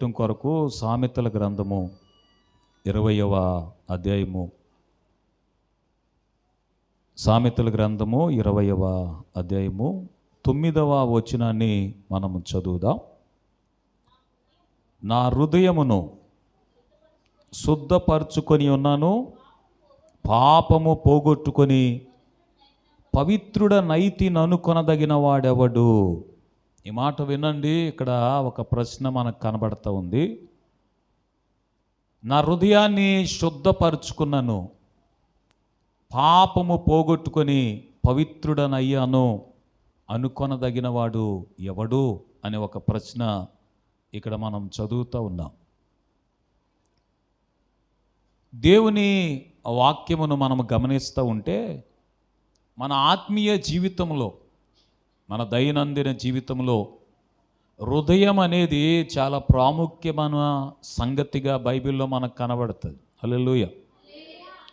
ధ్యానించటం కొరకు సామెతల గ్రంథము 20వ అధ్యాయము, సామెతల గ్రంథము 20వ అధ్యాయము 9వ వచనాన్ని మనము చదువుదాం. నా హృదయమును శుద్ధపరచుకొని ఉన్నాను, పాపము పోగొట్టుకొని పవిత్రుడనైతి ననుకొనదగిన వాడెవడు. ఈ మాట వినండి. ఇక్కడ ఒక ప్రశ్న మనకు కనబడుతూ ఉంది. నా హృదయాన్ని శుద్ధపరుచుకున్నాను, పాపము పోగొట్టుకొని పవిత్రుడనయ్యాను, అనుకొనదగిన వాడు ఎవడు అనే ఒక ప్రశ్న ఇక్కడ మనం చదువుతూ ఉన్నాం. దేవుని వాక్యమును మనం గమనిస్తూ ఉంటే మన ఆత్మీయ జీవితంలో, మన దైనందిన జీవితంలో హృదయం అనేది చాలా ప్రాముఖ్యమైన సంగతిగా బైబిల్లో మనకు కనబడుతుంది. హల్లెలూయా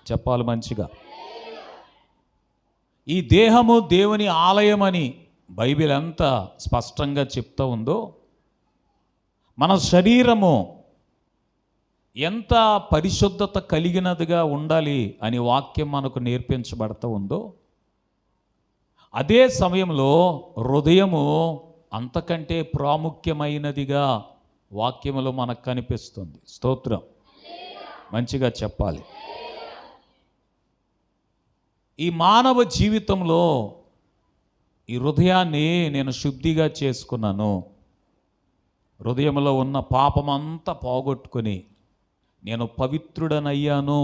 చెప్పాలి మంచిగా. ఈ దేహము దేవుని ఆలయమని బైబిల్ ఎంత స్పష్టంగా చెప్తూ ఉందో, మన శరీరము ఎంత పరిశుద్ధత కలిగినదిగా ఉండాలి అని వాక్యం మనకు నేర్పించబడుతూ ఉందో, అదే సమయంలో హృదయము అంతకంటే ప్రాముఖ్యమైనదిగా వాక్యములో మనకు కనిపిస్తుంది. స్తోత్రం, మంచిగా చెప్పాలి. ఈ మానవ జీవితంలో ఈ హృదయాన్ని నేను శుద్ధిగా చేసుకున్నాను, హృదయంలో ఉన్న పాపమంతా పోగొట్టుకొని నేను పవిత్రుడనయ్యాను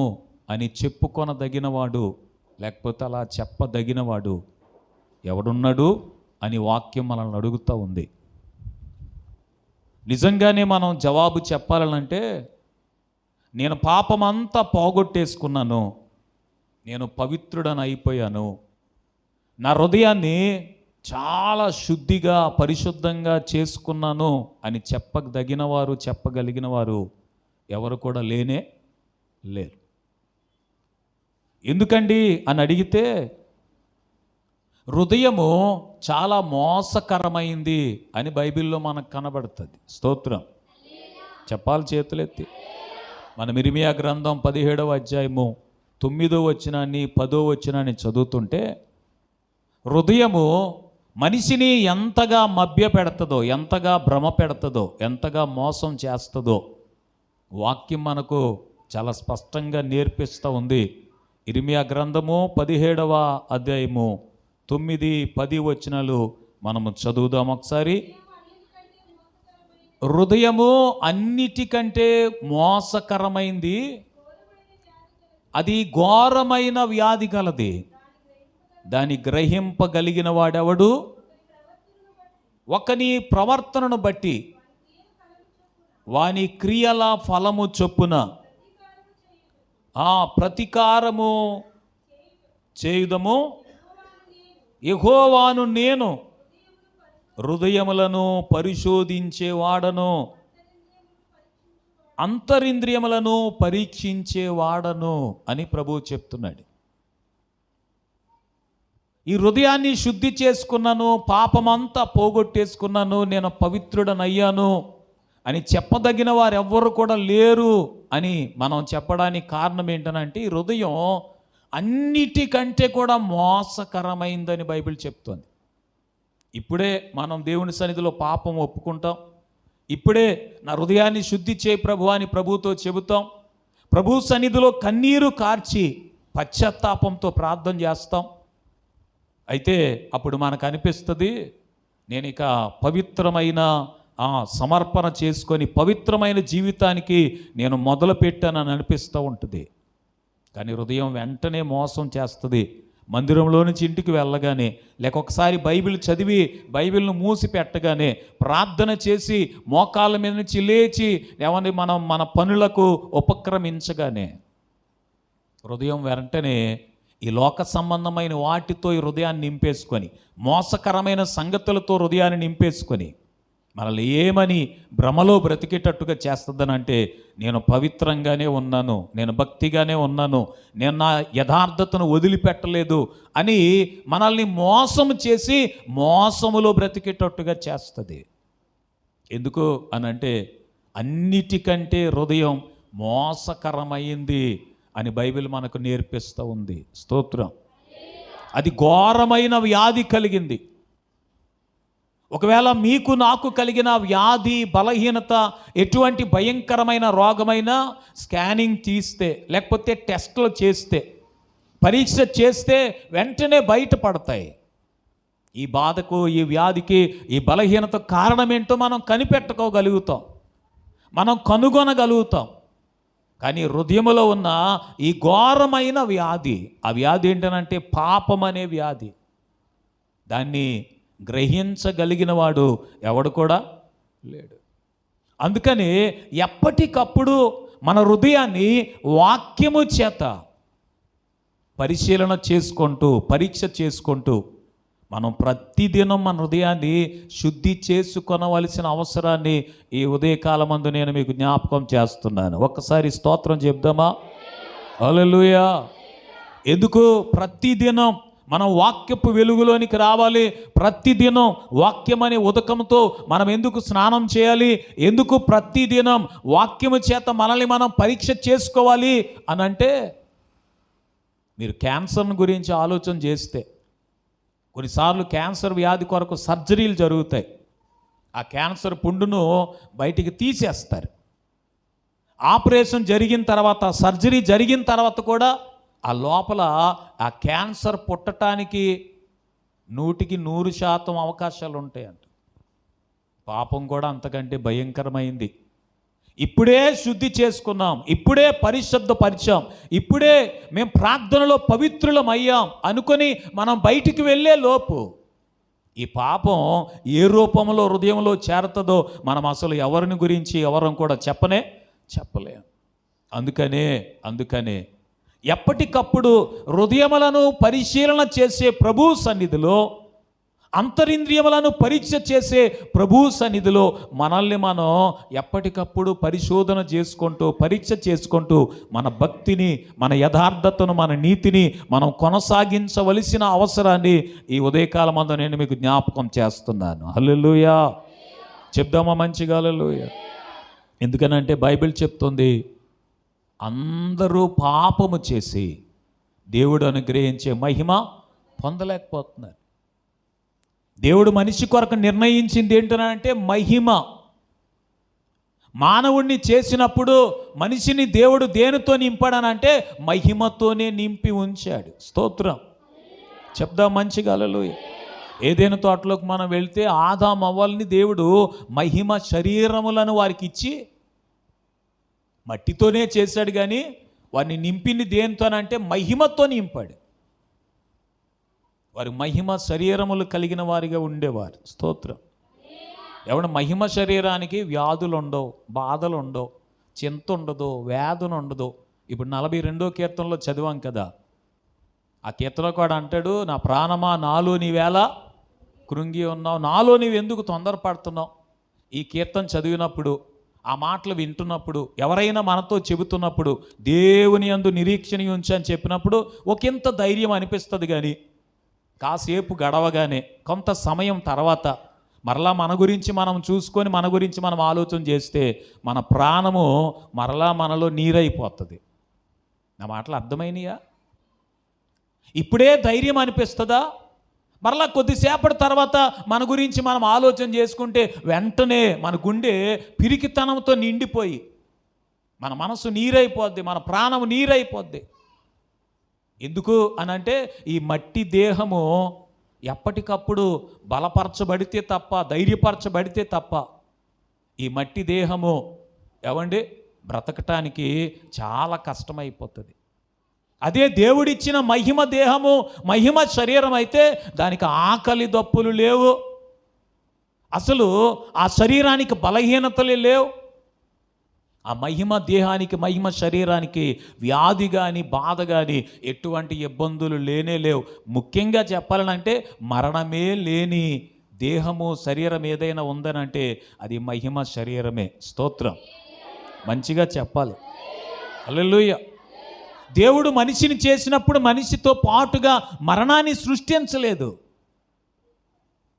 అని చెప్పుకొనదగినవాడు, లేకపోతే అలా చెప్పదగినవాడు ఎవడున్నాడు అని వాక్యం మనల్ని అడుగుతూ ఉంది. నిజంగానే మనం జవాబు చెప్పాలంటే, నేను పాపమంతా పోగొట్టేసుకున్నాను, నేను పవిత్రుడని అయిపోయాను, నా హృదయాన్ని చాలా శుద్ధిగా పరిశుద్ధంగా చేసుకున్నాను అని చెప్పదగినవారు, చెప్పగలిగిన వారు ఎవరు కూడా లేనే లేరు. ఎందుకండి అని అడిగితే, హృదయము చాలా మోసకరమైంది అని బైబిల్లో మనకు కనబడుతుంది. స్తోత్రం చెప్పాలి చేతులెత్తి. మన ఇర్మీయా గ్రంథం 17వ అధ్యాయము 9వ వచనాన్ని 10వ వచనాన్ని చదువుతుంటే, హృదయము మనిషిని ఎంతగా మభ్య పెడుతుందో, ఎంతగా భ్రమ పెడుతుందో, ఎంతగా మోసం చేస్తుందో వాక్యం మనకు చాలా స్పష్టంగా నేర్పిస్తూ ఉంది. ఇర్మీయా గ్రంథము 17వ అధ్యాయము 9, 10 వచనాలు మనము చదువుదాం ఒకసారి. హృదయము అన్నిటికంటే మోసకరమైంది, అది ఘోరమైన వ్యాధి కలది, దాన్ని గ్రహింపగలిగిన వాడెవడు. ఒకని ప్రవర్తనను బట్టి వాని క్రియల ఫలము చొప్పున ప్రతీకారము చేయుదము. యెహోవాను నేను హృదయములను పరిశోధించేవాడను, అంతరింద్రియములను పరీక్షించేవాడను అని ప్రభువు చెప్తున్నాడు. ఈ హృదయాన్ని శుద్ధి చేసుకున్నాను, పాపమంతా పోగొట్టేసుకున్నాను, నేను పవిత్రుడనయ్యాను అని చెప్పదగిన వారు ఎవ్వరు కూడా లేరు అని మనం చెప్పడానికి కారణం ఏంటనంటే, ఈ హృదయం అన్నిటికంటే కూడా మోసకరమైందని బైబిల్ చెప్తుంది. ఇప్పుడే మనం దేవుని సన్నిధిలో పాపం ఒప్పుకుంటాం, ఇప్పుడే నా హృదయాన్ని శుద్ధి చేయి ప్రభు అని ప్రభుతో చెబుతాం, ప్రభు సన్నిధిలో కన్నీరు కార్చి పశ్చాత్తాపంతో ప్రార్థన చేస్తాం. అయితే అప్పుడు మనకు అనిపిస్తుంది, నేను ఇక పవిత్రమైన సమర్పణ చేసుకొని పవిత్రమైన జీవితానికి నేను మొదలు పెట్టానని అనిపిస్తూ ఉంటుంది. కానీ హృదయం వెంటనే మోసం చేస్తుంది. మందిరంలో నుంచి ఇంటికి వెళ్ళగానే, లేక ఒకసారి బైబిల్ చదివి బైబిల్ను మూసి పెట్టగానే, ప్రార్థన చేసి మోకాళ్ళ మీద నుంచి లేచి ఏమని మనం మన పనులకు ఉపక్రమించగానే హృదయం వెంటనే ఈ లోక సంబంధమైన వాటితో ఈ హృదయాన్ని నింపేసుకొని, మోసకరమైన సంగతులతో హృదయాన్ని నింపేసుకొని మనల్ని ఏమని భ్రమలో బ్రతికేటట్టుగా చేస్తుందనంటే, నేను పవిత్రంగానే ఉన్నాను, నేను భక్తిగానే ఉన్నాను, నేను నా యథార్థతను వదిలిపెట్టలేదు అని మనల్ని మోసం చేసి మోసములో బ్రతికేటట్టుగా చేస్తుంది. ఎందుకు అనంటే, అన్నిటికంటే హృదయం మోసకరమైంది అని బైబిల్ మనకు నేర్పిస్తూ ఉంది. స్తోత్రం. అది ఘోరమైన వ్యాధి కలిగింది. ఒకవేళ మీకు నాకు కలిగిన వ్యాధి, బలహీనత, ఎటువంటి భయంకరమైన రోగమైనా స్కానింగ్ తీస్తే, లేకపోతే టెస్టులు చేస్తే, పరీక్ష చేస్తే వెంటనే బయటపడతాయి. ఈ బాధకు, ఈ వ్యాధికి, ఈ బలహీనత కారణం ఏంటో మనం కనిపెట్టుకోగలుగుతాం, మనం కనుగొనగలుగుతాం. కానీ హృదయంలో ఉన్న ఈ ఘోరమైన వ్యాధి, ఆ వ్యాధి ఏంటనంటే పాపం అనే వ్యాధి. దాన్ని గ్రహించగలిగిన వాడు ఎవడు కూడా లేడు. అందుకని ఎప్పటికప్పుడు మన హృదయాన్ని వాక్యము చేత పరిశీలన చేసుకుంటూ, పరీక్ష చేసుకుంటూ మనం ప్రతిదినం మన హృదయాన్ని శుద్ధి చేసుకొనవలసిన అవసరాన్ని ఈ ఉదయకాలమందు నేను మీకు జ్ఞాపకం చేస్తున్నాను. ఒక్కసారి స్తోత్రం చెప్దామా? హల్లెలూయా. ఎందుకు ప్రతిదినం మనం వాక్యపు వెలుగులోనికి రావాలి? ప్రతిదినం వాక్యమనే ఉదకంతో మనం ఎందుకు స్నానం చేయాలి? ఎందుకు ప్రతిదినం వాక్యము చేత మనల్ని మనం పరీక్ష చేసుకోవాలి అని అంటే, మీరు క్యాన్సర్ గురించి ఆలోచన చేస్తే, కొన్నిసార్లు క్యాన్సర్ వ్యాధి కొరకు సర్జరీలు జరుగుతాయి. ఆ క్యాన్సర్ పుండును బయటికి తీసేస్తారు. ఆపరేషన్ జరిగిన తర్వాత, సర్జరీ జరిగిన తర్వాత కూడా ఆ లోపల ఆ క్యాన్సర్ పుట్టడానికి 100% అవకాశాలు ఉంటాయంట. పాపం కూడా అంతకంటే భయంకరమైంది. ఇప్పుడే శుద్ధి చేసుకున్నాం, ఇప్పుడే పరిశుద్ధపరిచాం, ఇప్పుడే మేము ప్రార్థనలో పవిత్రులం అయ్యాం అనుకొని మనం బయటికి వెళ్ళే లోపు ఈ పాపం ఏ రూపంలో హృదయంలో చేరుతుందో మనం అసలు ఎవరిని గురించి ఎవరం కూడా చెప్పలేం. అందుకనే ఎప్పటికప్పుడు హృదయములను పరిశీలన చేసే ప్రభు సన్నిధిలో, అంతరింద్రియములను పరీక్ష చేసే ప్రభు సన్నిధిలో మనల్ని మనం ఎప్పటికప్పుడు పరిశోధన చేసుకుంటూ, పరీక్ష చేసుకుంటూ మన భక్తిని, మన యథార్థతను, మన నీతిని మనం కొనసాగించవలసిన అవసరాన్ని ఈ ఉదయకాలమందు నేను మీకు జ్ఞాపకం చేస్తున్నాను. హల్లెలూయా. చెప్దామా మంచిగా? హల్లెలూయా. ఎందుకనంటే బైబిల్ చెప్తుంది, అందరూ పాపము చేసి దేవుడు అనుగ్రహించే మహిమ పొందలేకపోతున్నారు. దేవుడు మనిషి కొరకు నిర్ణయించింది ఏంటనంటే మహిమ. మానవుణ్ణి చేసినప్పుడు మనిషిని దేవుడు దేనితో నింపాడనంటే మహిమతోనే నింపి ఉంచాడు. స్తోత్రం. చెప్దాం మంచిగా? హల్లెలూయా. ఏదైనా తోటలోకి మనం వెళ్తే ఆదాము అవ్వల్ని దేవుడు మహిమ శరీరములను వారికి ఇచ్చి మట్టితోనే చేశాడు, కానీ వారిని నింపింది దేనితోనంటే మహిమతో నింపాడు. వారి మహిమ శరీరములు కలిగిన వారిగా ఉండేవారు. స్తోత్రం. ఎవడ మహిమ శరీరానికి వ్యాధులు ఉండవు, బాధలు ఉండవు, చింత ఉండదు, వేదన ఉండదు. ఇప్పుడు 42వ కీర్తనలో చదివాం కదా, ఆ కీర్తనలో కూడా అంటాడు, నా ప్రాణమా నాలో నీవేళ కృంగి ఉన్నావు, నాలో నీవు ఎందుకు తొందరపడుతున్నావు. ఈ కీర్తన చదివినప్పుడు, ఆ మాటలు వింటున్నప్పుడు, ఎవరైనా మనతో చెబుతున్నప్పుడు దేవుని యందు నిరీక్షణ ఉంచి అని చెప్పినప్పుడు ఒకంత ధైర్యం అనిపిస్తుంది. కానీ కాసేపు గడవగానే, కొంత సమయం తర్వాత మరలా మన గురించి మనం చూసుకొని, మన గురించి మనం ఆలోచన చేస్తే మన ప్రాణము మరలా మనలో నీరైపోతుంది. నా మాటలు అర్థమైనయా? ఇప్పుడే ధైర్యం అనిపిస్తుందా? మరలా కొద్దిసేపటి తర్వాత మన గురించి మనం ఆలోచన చేసుకుంటే వెంటనే మన గుండె పిరికితనంతో నిండిపోయి మన మనసు నీరైపోద్ది, మన ప్రాణము నీరైపోద్ది. ఎందుకు అనంటే ఈ మట్టి దేహము ఎప్పటికప్పుడు బలపరచబడితే తప్ప, ధైర్యపరచబడితే తప్ప ఈ మట్టి దేహము బ్రతకటానికి చాలా కష్టమైపోతుంది. అదే దేవుడిచ్చిన మహిమ దేహము, మహిమ శరీరం అయితే దానికి ఆకలి దప్పులు లేవు, అసలు ఆ శరీరానికి బలహీనతలే లేవు. ఆ మహిమ దేహానికి, మహిమ శరీరానికి వ్యాధి కానీ, బాధ కానీ, ఎటువంటి ఇబ్బందులు లేవు. ముఖ్యంగా చెప్పాలనంటే మరణమే లేని దేహము, శరీరం ఏదైనా ఉందనంటే అది మహిమ శరీరమే. స్తోత్రం. మంచిగా చెప్పాలి. హల్లెలూయా. దేవుడు మనిషిని చేసినప్పుడు మనిషితో పాటుగా మరణాన్ని సృష్టించలేదు.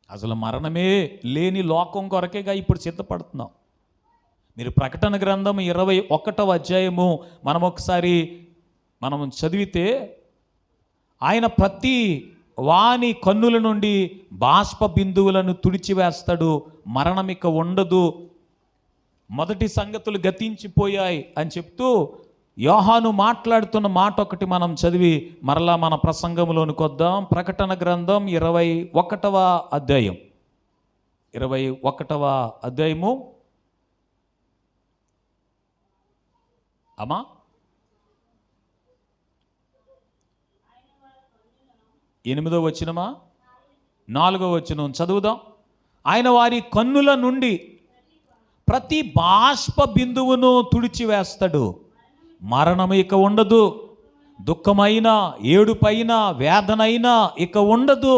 అసలు మరణమే లేని లోకం కొరకేగా ఇప్పుడు సిద్ధపడుతున్నాం. మీరు ప్రకటన గ్రంథం 21వ అధ్యాయము మనం చదివితే, ఆయన ప్రతి వాని కన్నుల నుండి బాష్ప బిందువులను తుడిచివేస్తాడు, మరణమిక ఉండదు, మొదటి సంగతులు గతించిపోయాయి అని చెప్తూ యోహాను మాట్లాడుతున్న మాట ఒకటి మనం చదివి మరలా మన ప్రసంగంలోనికి వద్దాం. ప్రకటన గ్రంథం 21వ అధ్యాయం 21వ అధ్యాయము అమ్మా 8వ వచనమా 4వ వచనం చదువుదాం. ఆయన వారి కన్నుల నుండి ప్రతి బాష్ప బిందువును తుడిచివేస్తాడు, మరణం ఇక ఉండదు, దుఃఖమైన ఏడుపైన వేదనైనా ఇక ఉండదు,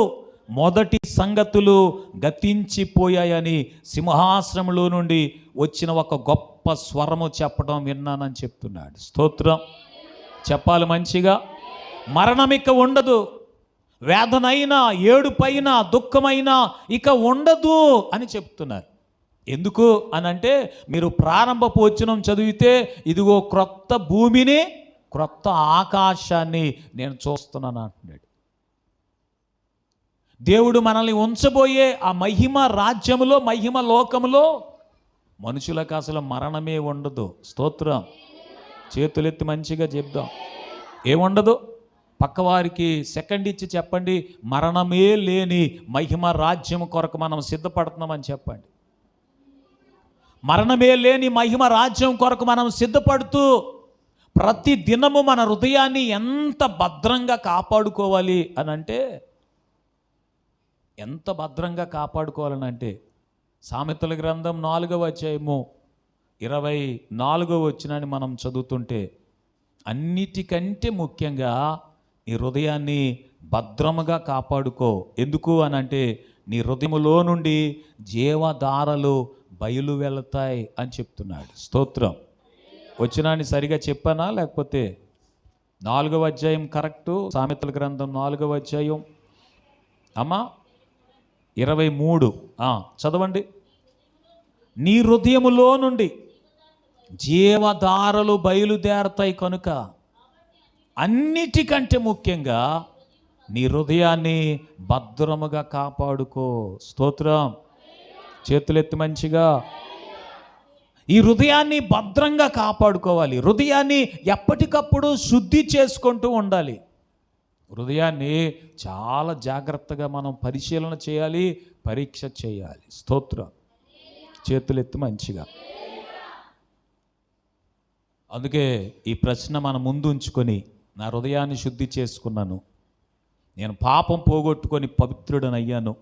మొదటి సంగతులు గతించిపోయాయని సింహాసనంలో నుండి వచ్చిన ఒక గొప్ప స్వరము చెప్పడం విన్నానని చెప్తున్నాడు. స్తోత్రం చెప్పాలి మంచిగా. మరణం ఇక ఉండదు, వేదనైనా ఏడుపైన దుఃఖమైనా ఇక ఉండదు అని చెప్తున్నారు. ఎందుకు అని అంటే, మీరు ప్రారంభపు వచనం చదివితే, ఇదిగో క్రొత్త భూమిని క్రొత్త ఆకాశాన్ని నేను చూస్తున్నాను అంటున్నాడు. దేవుడు మనల్ని ఉంచబోయే ఆ మహిమ రాజ్యములో, మహిమ లోకములో మనుషులకు అసలు మరణమే ఉండదు. స్తోత్రం. చేతులెత్తి మంచిగా చెప్దాం. ఏముండదు? పక్కవారికి సెకండ్ ఇచ్చి చెప్పండి, మరణమే లేని మహిమ రాజ్యం కొరకు మనం సిద్ధపడుతున్నామని చెప్పండి. మరణమే లేని మహిమ రాజ్యం కొరకు మనం సిద్ధపడుతూ ప్రతి దినము మన హృదయాన్ని ఎంత భద్రంగా కాపాడుకోవాలి అని అంటే, ఎంత భద్రంగా కాపాడుకోవాలని అంటే, సామెతల గ్రంథం 4వ అధ్యాయము 24వ వచనాన్ని మనం చదువుతుంటే, అన్నిటికంటే ముఖ్యంగా నీ హృదయాన్ని భద్రముగా కాపాడుకో. ఎందుకు అని అంటే, నీ హృదయములో నుండి జీవధారలు బయలు వెళతాయి అని చెప్తున్నాడు. స్తోత్రం. వచనాన్ని సరిగా చెప్పానా లేకపోతే? 4వ అధ్యాయం కరెక్టు. సామెతల గ్రంథం 4వ అధ్యాయం అమ్మా 23 చదవండి. నీ హృదయములో నుండి జీవధారలు బయలుదేరతాయి కనుక అన్నిటికంటే ముఖ్యంగా నీ హృదయాన్ని భద్రముగా కాపాడుకో. స్తోత్రం. చేతులెత్తి మంచిగా. ఈ హృదయాన్ని భద్రంగా కాపాడుకోవాలి. హృదయాన్ని ఎప్పటికప్పుడు శుద్ధి చేసుకుంటూ ఉండాలి. హృదయాన్ని చాలా జాగ్రత్తగా మనం పరిశీలన చేయాలి, పరీక్ష చేయాలి. స్తోత్రం. చేతులెత్తి మంచిగా. అందుకే ఈ ప్రశ్న మన ముందు ఉంచుకొని, నా హృదయాన్ని శుద్ధి చేసుకున్నాను, నేను పాపం పోగొట్టుకొని పవిత్రుడనయ్యాను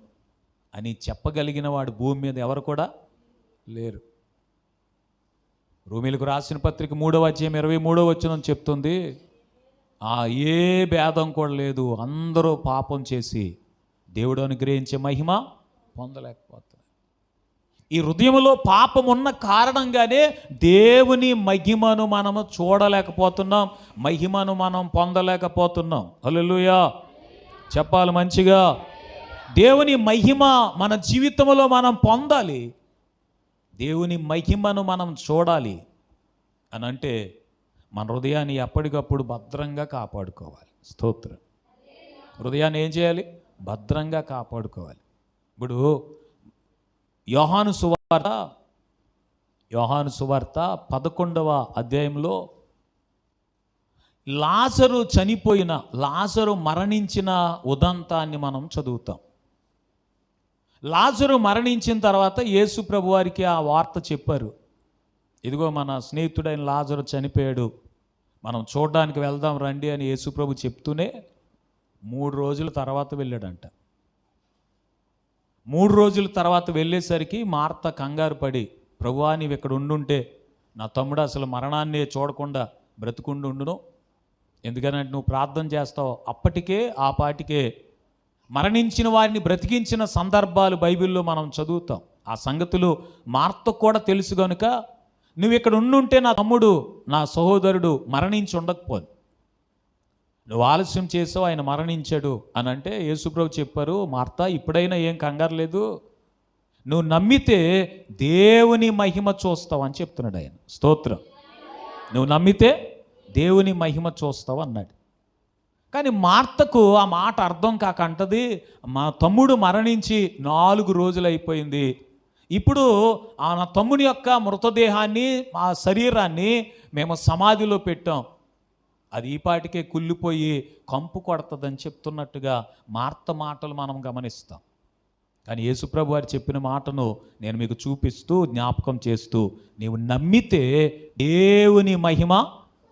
అని చెప్పగలిగిన వాడు భూమి మీద ఎవరు కూడా లేరు. రోమీయులకు రాసిన పత్రిక 3వ అధ్యాయం 23వ వచనం చెప్తుంది, ఏ భేదం కూడా లేదు, అందరూ పాపం చేసి దేవుడు అనుగ్రహించే మహిమ పొందలేకపోతున్నారు. ఈ హృదయంలో పాపం ఉన్న కారణంగానే దేవుని మహిమను మనము చూడలేకపోతున్నాం, మహిమను మనం పొందలేకపోతున్నాం. హల్లెలూయా చెప్పాలి మంచిగా. దేవుని మహిమ మన జీవితంలో మనం పొందాలి, దేవుని మహిమను మనం చూడాలి అని అంటే మన హృదయాన్ని ఎప్పటికప్పుడు భద్రంగా కాపాడుకోవాలి. స్తోత్రం. హృదయాన్ని ఏం చేయాలి? భద్రంగా కాపాడుకోవాలి. ఇప్పుడు యోహాను సువార్త 11వ అధ్యాయంలో లాజరు మరణించిన ఉదంతాన్ని మనం చదువుతాం. లాజరు మరణించిన తర్వాత యేసు ప్రభు వారికి ఆ వార్త చెప్పారు, ఇదిగో మన స్నేహితుడైన లాజరు చనిపోయాడు, మనం చూడడానికి వెళ్దాం రండి అని యేసు ప్రభు చెప్తూనే 3 రోజుల తర్వాత వెళ్ళాడంట. 3 రోజుల తర్వాత వెళ్ళేసరికి మార్త కంగారు పడి, ప్రభువా నీవు ఇక్కడ ఉండుంటే నా తమ్ముడు అసలు మరణాన్ని చూడకుండా బ్రతుకుండును, ఎందుకనంటే నువ్వు ప్రార్థన చేస్తావు. అప్పటికే ఆ పాటికే మరణించిన వారిని బ్రతికించిన సందర్భాలు బైబిల్లో మనం చదువుతాం. ఆ సంగతులు మార్తకు కూడా తెలుసు కనుక, నువ్వు ఇక్కడ ఉండుంటే నా తమ్ముడు, నా సహోదరుడు మరణించి ఉండకపోను, నువ్వు ఆలస్యం చేసావు, ఆయన మరణించాడు అని అంటే యేసుప్రభు చెప్పారు, మార్త ఇప్పుడైనా ఏం కంగారు లేదు, నువ్వు నమ్మితే దేవుని మహిమ చూస్తావు అని చెప్తున్నాడు ఆయన. స్తోత్రం. నువ్వు నమ్మితే దేవుని మహిమ చూస్తావు అన్నాడు. కానీ మార్తకు ఆ మాట అర్థం కాక అంటది, మా తమ్ముడు మరణించి 4 రోజులు అయిపోయింది, ఇప్పుడు ఆ నా తమ్ముని యొక్క మృతదేహాన్ని, ఆ శరీరాన్ని మేము సమాధిలో పెట్టాం, అది ఈ పాటికే కుళ్ళిపోయి కంపు కొడుతుందని చెప్తున్నట్టుగా మార్త మాటలు మనం గమనిస్తాం. కానీ యేసుప్రభు వారు చెప్పిన మాటను నేను మీకు చూపిస్తూ జ్ఞాపకం చేస్తూ, నీవు నమ్మితే దేవుని మహిమ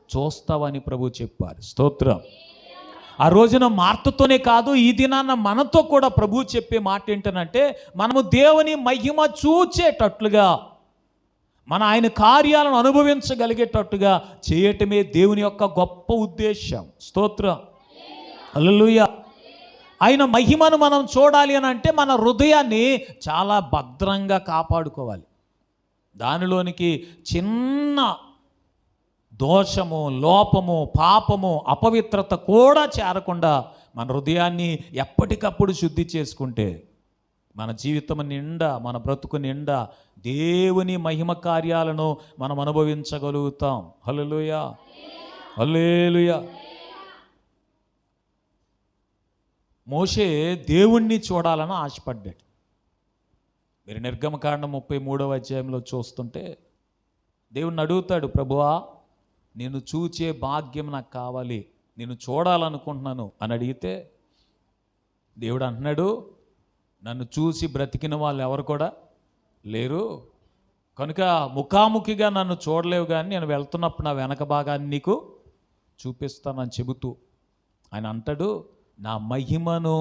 చూస్తావని ప్రభు చెప్పారు. స్తోత్రం. ఆ రోజున మార్తతోనే కాదు, ఈ దినాన మనతో కూడా ప్రభు చెప్పే మాట ఏంటనంటే, మనము దేవుని మహిమ చూచేటట్లుగా, మన ఆయన కార్యాలను అనుభవించగలిగేటట్టుగా చేయటమే దేవుని యొక్క గొప్ప ఉద్దేశం. స్తోత్రం. హల్లెలూయా. ఆయన మహిమను మనం చూడాలి అని అంటే మన హృదయాన్ని చాలా భద్రంగా కాపాడుకోవాలి. దానిలోనికి చిన్న దోషము, లోపము, పాపము, అపవిత్రత కూడా చేరకుండా మన హృదయాన్ని ఎప్పటికప్పుడు శుద్ధి చేసుకుంటే మన జీవితం నిండా, మన బ్రతుకు నిండా దేవుని మహిమ కార్యాలను మనం అనుభవించగలుగుతాం. హల్లెలూయా, హల్లెలూయా. మోషే దేవుణ్ణి చూడాలని ఆశపడ్డాడు. మీరు నిర్గమకాండం 33వ అధ్యాయంలో చూస్తుంటే దేవుణ్ణి అడుగుతాడు, ప్రభువా నిన్ను చూచే భాగ్యం నాకు కావాలి, నిన్ను చూడాలనుకుంటున్నాను అని అడిగితే దేవుడు అంటున్నాడు, నన్ను చూసి బ్రతికిన వాళ్ళు ఎవరు కూడా లేరు, కనుక ముఖాముఖిగా నన్ను చూడలేవు, కానీ నేను వెళ్తున్నప్పుడు నా వెనక భాగాన్ని నీకు చూపిస్తానని చెబుతూ ఆయన అంటాడు, నా మహిమను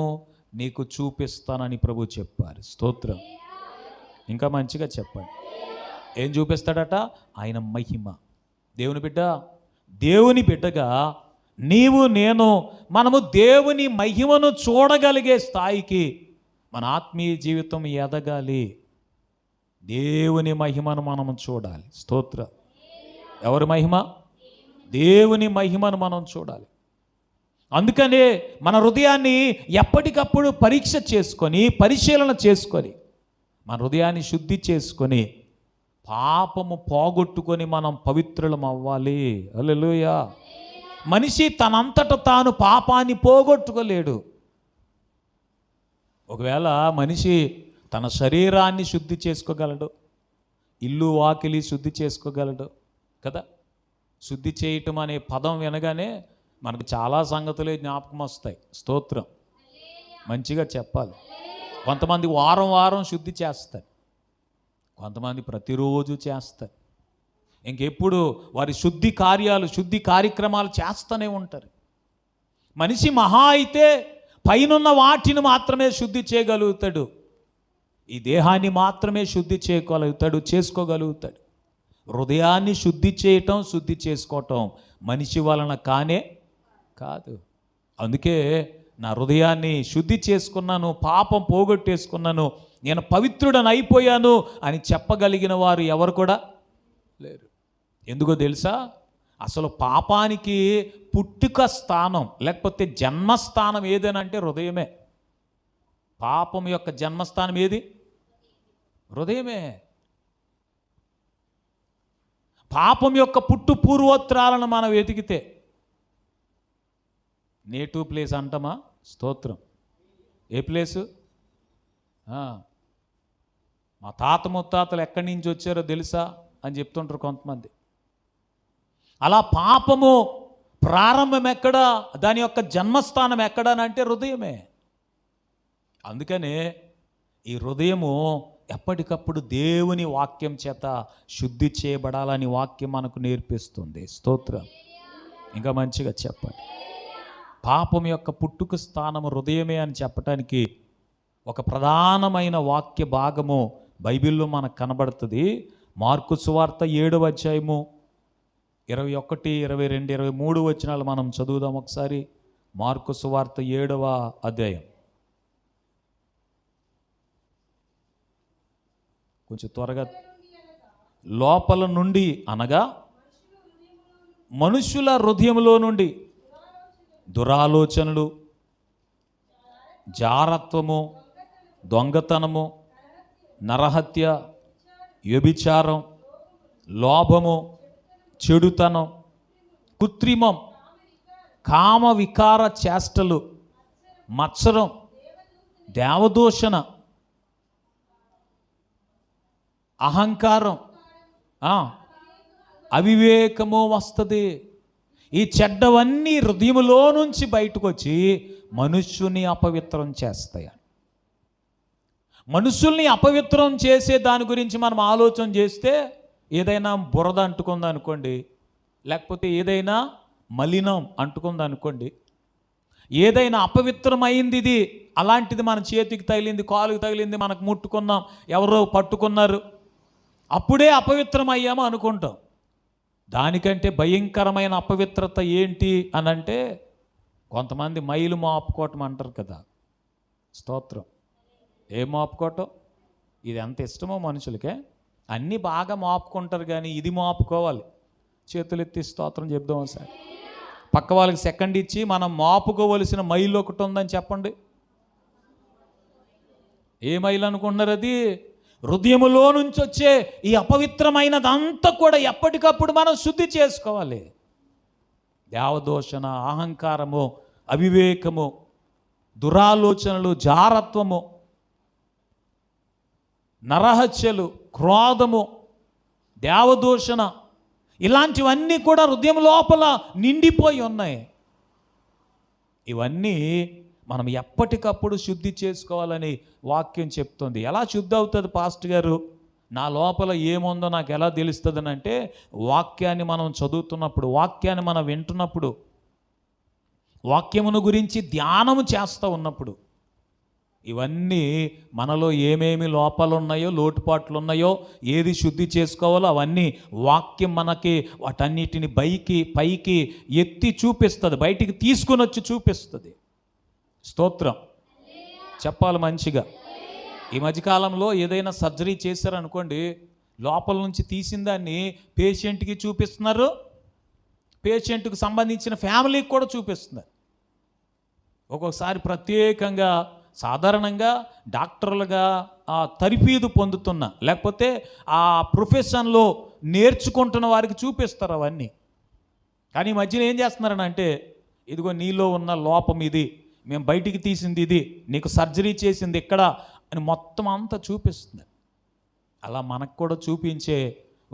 నీకు చూపిస్తానని ప్రభు చెప్పారు. స్తోత్రం. ఇంకా మంచిగా చెప్పండి. ఏం చూపిస్తాడట? ఆయన మహిమ. దేవుని బిడ్డగా నీవు నేను మనము దేవుని మహిమను చూడగలిగే స్థాయికి మన ఆత్మీయ జీవితం ఎదగాలి. దేవుని మహిమను మనము చూడాలి. స్తోత్ర. ఎవరి మహిమ? దేవుని మహిమను మనం చూడాలి. అందుకనే మన హృదయాన్ని ఎప్పటికప్పుడు పరీక్ష చేసుకొని, పరిశీలన చేసుకొని, మన హృదయాన్ని శుద్ధి చేసుకొని, పాపము పోగొట్టుకొని మనం పవిత్రులం అవ్వాలి. హల్లెలూయా. మనిషి తనంతట తాను పాపాన్ని పోగొట్టుకోలేడు. ఒకవేళ మనిషి తన శరీరాన్ని శుద్ధి చేసుకోగలడు, ఇల్లు వాకిలి శుద్ధి చేసుకోగలడు కదా. శుద్ధి చేయటం అనే పదం వినగానే మనకు చాలా సంగతులే జ్ఞాపకం వస్తాయి. స్తోత్రం. మంచిగా చెప్పాలి. కొంతమంది వారం వారం శుద్ధి చేస్తారు, కొంతమంది ప్రతిరోజు చేస్తారు. ఇంకెప్పుడు వారి శుద్ధి కార్యాలు, శుద్ధి కార్యక్రమాలు చేస్తూనే ఉంటారు. మనిషి మహా అయితే పైనున్న వాటిని మాత్రమే శుద్ధి చేయగలుగుతాడు, ఈ దేహాన్ని మాత్రమే శుద్ధి చేసుకోగలుగుతాడు. హృదయాన్ని శుద్ధి చేయటం, శుద్ధి చేసుకోవటం మనిషి వలన కానే కాదు. అందుకే నా హృదయాన్ని శుద్ధి చేసుకున్నాను, పాపం పోగొట్టేసుకున్నాను, నేను పవిత్రుడని అయిపోయాను అని చెప్పగలిగిన వారు ఎవరు కూడా లేరు. ఎందుకో తెలుసా? అసలు పాపానికి పుట్టుక స్థానం లేకపోతే జన్మస్థానం ఏదేనంటే హృదయమే. పాపం యొక్క జన్మస్థానం ఏది? హృదయమే. పాపం యొక్క పుట్టు పూర్వోత్తరాలను మనం వెతికితే నేటివ్ ప్లేస్ అంటామా? స్తోత్రం. ఏ ప్లేసు? మా తాత ముత్తాతలు ఎక్కడి నుంచి వచ్చారో తెలుసా అని చెప్తుంటారు కొంతమంది. అలా పాపము ప్రారంభం ఎక్కడా, దాని యొక్క జన్మస్థానం ఎక్కడానంటే హృదయమే. అందుకనే ఈ హృదయము ఎప్పటికప్పుడు దేవుని వాక్యం చేత శుద్ధి చేయబడాలని వాక్యం మనకు నేర్పిస్తుంది. స్తోత్రం. ఇంకా మంచిగా చెప్పండి. పాపం యొక్క పుట్టుక స్థానము హృదయమే అని చెప్పడానికి ఒక ప్రధానమైన వాక్య భాగము బైబిల్లో మనకు కనబడుతుంది. మార్కు సువార్త 7వ అధ్యాయము 21, 22, 23 వచనాలు మనం చదువుదాం ఒకసారి. మార్కు సువార్త 7వ అధ్యాయం. కొంచెం త్వరగా. లోపల నుండి అనగా మనుషుల హృదయంలో నుండి దురాలోచనలు, జారత్వము, దొంగతనము, నరహత్య, వ్యభిచారం, లోభము, చెడుతనం, కృత్రిమం, కామ వికార చేష్టలు, మత్సరం, దేవదూషణ, అహంకారం, అవివేకము వస్తుంది. ఈ చెడ్డవన్నీ హృదయములో నుంచి బయటకు వచ్చి మనుష్యుని అపవిత్రం చేస్తాయి. మనుషుల్ని అపవిత్రం చేసే దాని గురించి మనం ఆలోచన చేస్తే ఏదైనా బురద అంటుకుంది అనుకోండి, లేకపోతే ఏదైనా మలినం అంటుకుంది అనుకోండి, ఏదైనా అపవిత్రమైంది ఇది, అలాంటిది మన చేతికి తగిలింది, కాలుకి తగిలింది, మనకు ముట్టుకున్నాం, ఎవరో పట్టుకున్నారు, అప్పుడే అపవిత్రమయ్యాము అనుకుంటాం. దానికంటే భయంకరమైన అపవిత్రత ఏంటి అని అంటే, కొంతమంది మైలు మాపుకోవటం అంటారు కదా. స్తోత్రం. ఏం మాపుకోవటం? ఇది ఎంత ఇష్టమో మనుషులకే. అన్నీ బాగా మాపుకుంటారు, కానీ ఇది మాపుకోవాలి. చేతులు ఎత్తి స్తోత్రం చెప్దాం సార్. పక్క వాళ్ళకి సెకండ్ ఇచ్చి మనం మాపుకోవలసిన మైలు ఒకటి ఉందని చెప్పండి. ఏ మైలు అనుకుంటున్నారు? అది హృదయములో నుంచి వచ్చే ఈ అపవిత్రమైనదంతా కూడా ఎప్పటికప్పుడు మనం శుద్ధి చేసుకోవాలి. దేవదూషణ, అహంకారము, అవివేకము, దురాలోచనలు, జారత్వము, నరహత్యలు, క్రోధము, దేవదూషణ, ఇలాంటివన్నీ కూడా హృదయం లోపల నిండిపోయి ఉన్నాయి. ఇవన్నీ మనం ఎప్పటికప్పుడు శుద్ధి చేసుకోవాలని వాక్యం చెప్తుంది. ఎలా శుద్ధి అవుతుంది పాస్టర్ గారు? నా లోపల ఏముందో నాకు ఎలా తెలుస్తుంది అంటే, వాక్యాన్ని మనం చదువుతున్నప్పుడు, వాక్యాన్ని మనం వింటున్నప్పుడు, వాక్యమును గురించి ధ్యానము చేస్తూ ఉన్నప్పుడు, ఇవన్నీ మనలో ఏమేమి లోపాలు ఉన్నాయో, లోటుపాట్లు ఉన్నాయో, ఏది శుద్ధి చేసుకోవాలో అవన్నీ వాక్యం మనకి వాటన్నిటిని పైకి ఎత్తి చూపిస్తుంది, బయటికి తీసుకుని వచ్చి చూపిస్తుంది. స్తోత్రం చెప్పాలి మంచిగా. ఈ మధ్యకాలంలో ఏదైనా సర్జరీ చేశారనుకోండి, లోపల నుంచి తీసిన దాన్ని పేషెంట్కి చూపిస్తున్నారు, పేషెంట్కి సంబంధించిన ఫ్యామిలీకి కూడా చూపిస్తున్నారు. ఒక్కొక్కసారి ప్రత్యేకంగా సాధారణంగా డాక్టర్లుగా తరఫీదు పొందుతున్న, లేకపోతే ఆ ప్రొఫెషన్లో నేర్చుకుంటున్న వారికి చూపిస్తారు అవన్నీ. కానీ ఈ మధ్యన ఏం చేస్తున్నారనంటే, ఇదిగో నీలో ఉన్న లోపం ఇది, మేము బయటికి తీసింది ఇది, నీకు సర్జరీ చేసింది ఇక్కడ అని మొత్తం అంతా చూపిస్తుంది. అలా మనకు కూడా చూపించే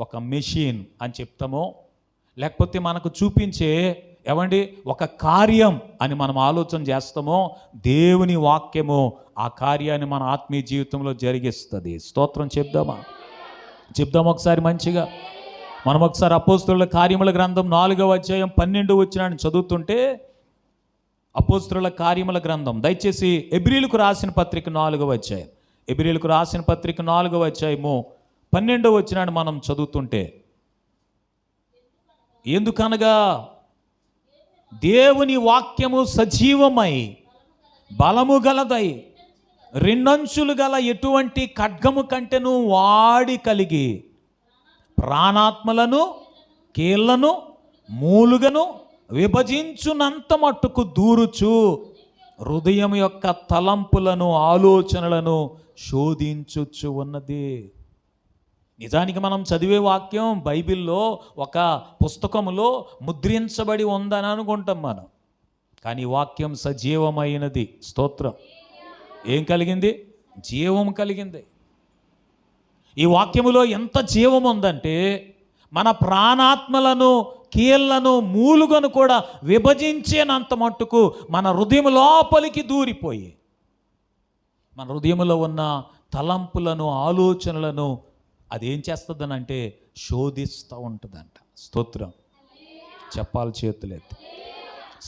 ఒక మెషిన్ అని చెప్తామో, లేకపోతే మనకు చూపించే ఒక కార్యం అని మనం ఆలోచన చేస్తామో, దేవుని వాక్యము ఆ కార్యాన్ని మన ఆత్మీయ జీవితంలో జరిగిస్తుంది. స్తోత్రం చెప్దామా ఒకసారి మంచిగా. మనం ఒకసారి అపోస్తలుల కార్యముల గ్రంథం 4వ అధ్యాయం 12 వచనాన్ని చదువుతుంటే, అపోస్తలుల కార్యముల గ్రంథం, దయచేసి ఎబ్రీయులకు రాసిన పత్రిక 4వ అధ్యాయం, ఎబ్రీయులకు రాసిన పత్రిక 4వ అధ్యాయము 12వ వచనాన్ని మనం చదువుతుంటే, ఎందుకనగా దేవుని వాక్యము సజీవమై బలము గలదై రెండంచులు గల ఎటువంటి ఖడ్గము కంటెను వాడి కలిగి ప్రాణాత్మలను, కీళ్లను, మూలుగను విభజించునంత మట్టుకు దూరుచు హృదయం యొక్క తలంపులను, ఆలోచనలను శోధించుచు ఉన్నది. నిజానికి మనం చదివే వాక్యం బైబిల్లో ఒక పుస్తకములో ముద్రించబడి ఉందని అనుకుంటాం మనం. కానీ వాక్యం సజీవమైనది. స్తోత్రం. ఏం కలిగింది? జీవం కలిగింది. ఈ వాక్యములో ఎంత జీవం ఉందంటే, మన ప్రాణాత్మలను, కీళ్లను, మూలుగను కూడా విభజించేనంత మట్టుకు మన హృదయం లోపలికి దూరిపోయి మన హృదయంలో ఉన్న తలంపులను, ఆలోచనలను అదేం చేస్తుందనంటే శోధిస్తూ ఉంటుందంట. స్తోత్రం చెప్పాలి చేతులెత్తి.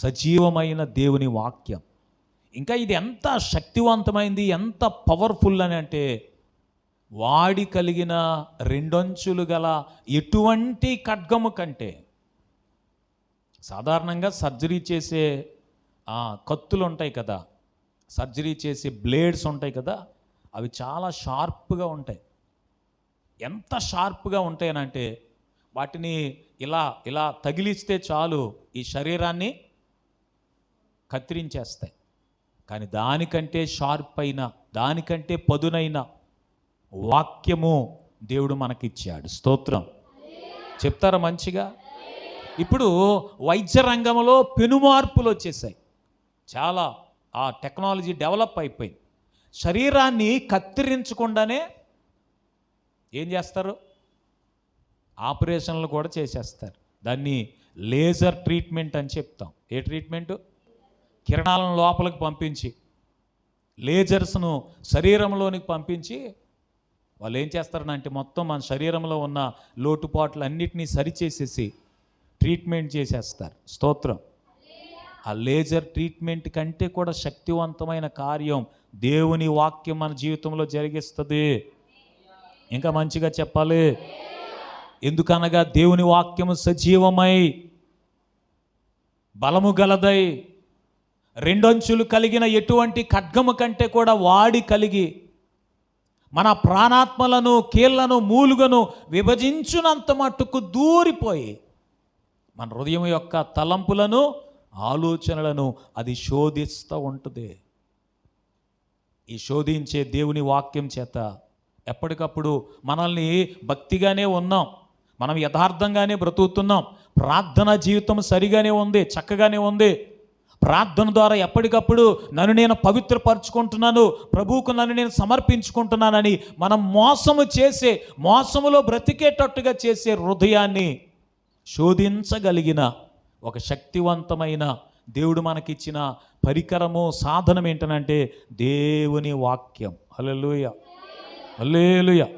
సజీవమైన దేవుని వాక్యం. ఇంకా ఇది ఎంత శక్తివంతమైంది, ఎంత పవర్ఫుల్ అని అంటే, వాడి కలిగిన రెండంచులు గల ఎటువంటి ఖడ్గము కంటే, సాధారణంగా సర్జరీ చేసే కత్తులు ఉంటాయి కదా, సర్జరీ చేసే బ్లేడ్స్ ఉంటాయి కదా, అవి చాలా షార్ప్గా ఉంటాయి. ఎంత షార్ప్గా ఉంటాయనంటే, వాటిని ఇలా తగిలిస్తే చాలు ఈ శరీరాన్ని కత్తిరించేస్తాయి. కానీ దానికంటే షార్ప్ అయిన, దానికంటే పదునైన వాక్యము దేవుడు మనకిచ్చాడు. స్తోత్రం. చెప్తారా మంచిగా? ఇప్పుడు వైద్య రంగంలో పెనుమార్పులు వచ్చేసాయి. చాలా ఆ టెక్నాలజీ డెవలప్ అయిపోయింది. శరీరాన్ని కత్తిరించకుండానే ఏం చేస్తారు? ఆపరేషన్లు కూడా చేసేస్తారు. దాన్ని లేజర్ ట్రీట్మెంట్ అని చెప్తాం. ఏ ట్రీట్మెంటు? కిరణాలను లోపలికి పంపించి, లేజర్స్ను శరీరంలోనికి పంపించి వాళ్ళు ఏం చేస్తారంటే మొత్తం మన శరీరంలో ఉన్న లోటుపాట్లు అన్నిటినీ సరిచేసేసి ట్రీట్మెంట్ చేసేస్తారు. స్తోత్రం. ఆ లేజర్ ట్రీట్మెంట్ కంటే కూడా శక్తివంతమైన కార్యం దేవుని వాక్యం మన జీవితంలో జరిగిస్తుంది. ఇంకా మంచిగా చెప్పాలి. ఎందుకనగా దేవుని వాక్యము సజీవమై బలము గలదై రెండంచులు కలిగిన ఎటువంటి ఖడ్గము కంటే కూడా వాడి కలిగి మన ప్రాణాత్మలను కీళ్లను మూలుగను విభజించునంత మట్టుకు దూరిపోయి మన హృదయం యొక్క తలంపులను ఆలోచనలను అది శోధిస్తూ ఉంటుంది. ఈ శోధించే దేవుని వాక్యం చేత ఎప్పటికప్పుడు మనల్ని భక్తిగానే ఉన్నాం, మనం యథార్థంగానే బ్రతుకుతున్నాం, ప్రార్థన జీవితం సరిగానే ఉంది, చక్కగానే ఉంది. ప్రార్థన ద్వారా ఎప్పటికప్పుడు నన్ను నేను పవిత్రపరచుకుంటున్నాను, ప్రభువుకు నన్ను నేను సమర్పించుకుంటున్నానని మనం మోసములో బ్రతికేటట్టుగా చేసే హృదయాన్ని శోధించగలిగిన ఒక శక్తివంతమైన దేవుడు మనకిచ్చిన పరికరము, సాధనం ఏంటనంటే దేవుని వాక్యం. హల్లెలూయా, హల్లెలూయా.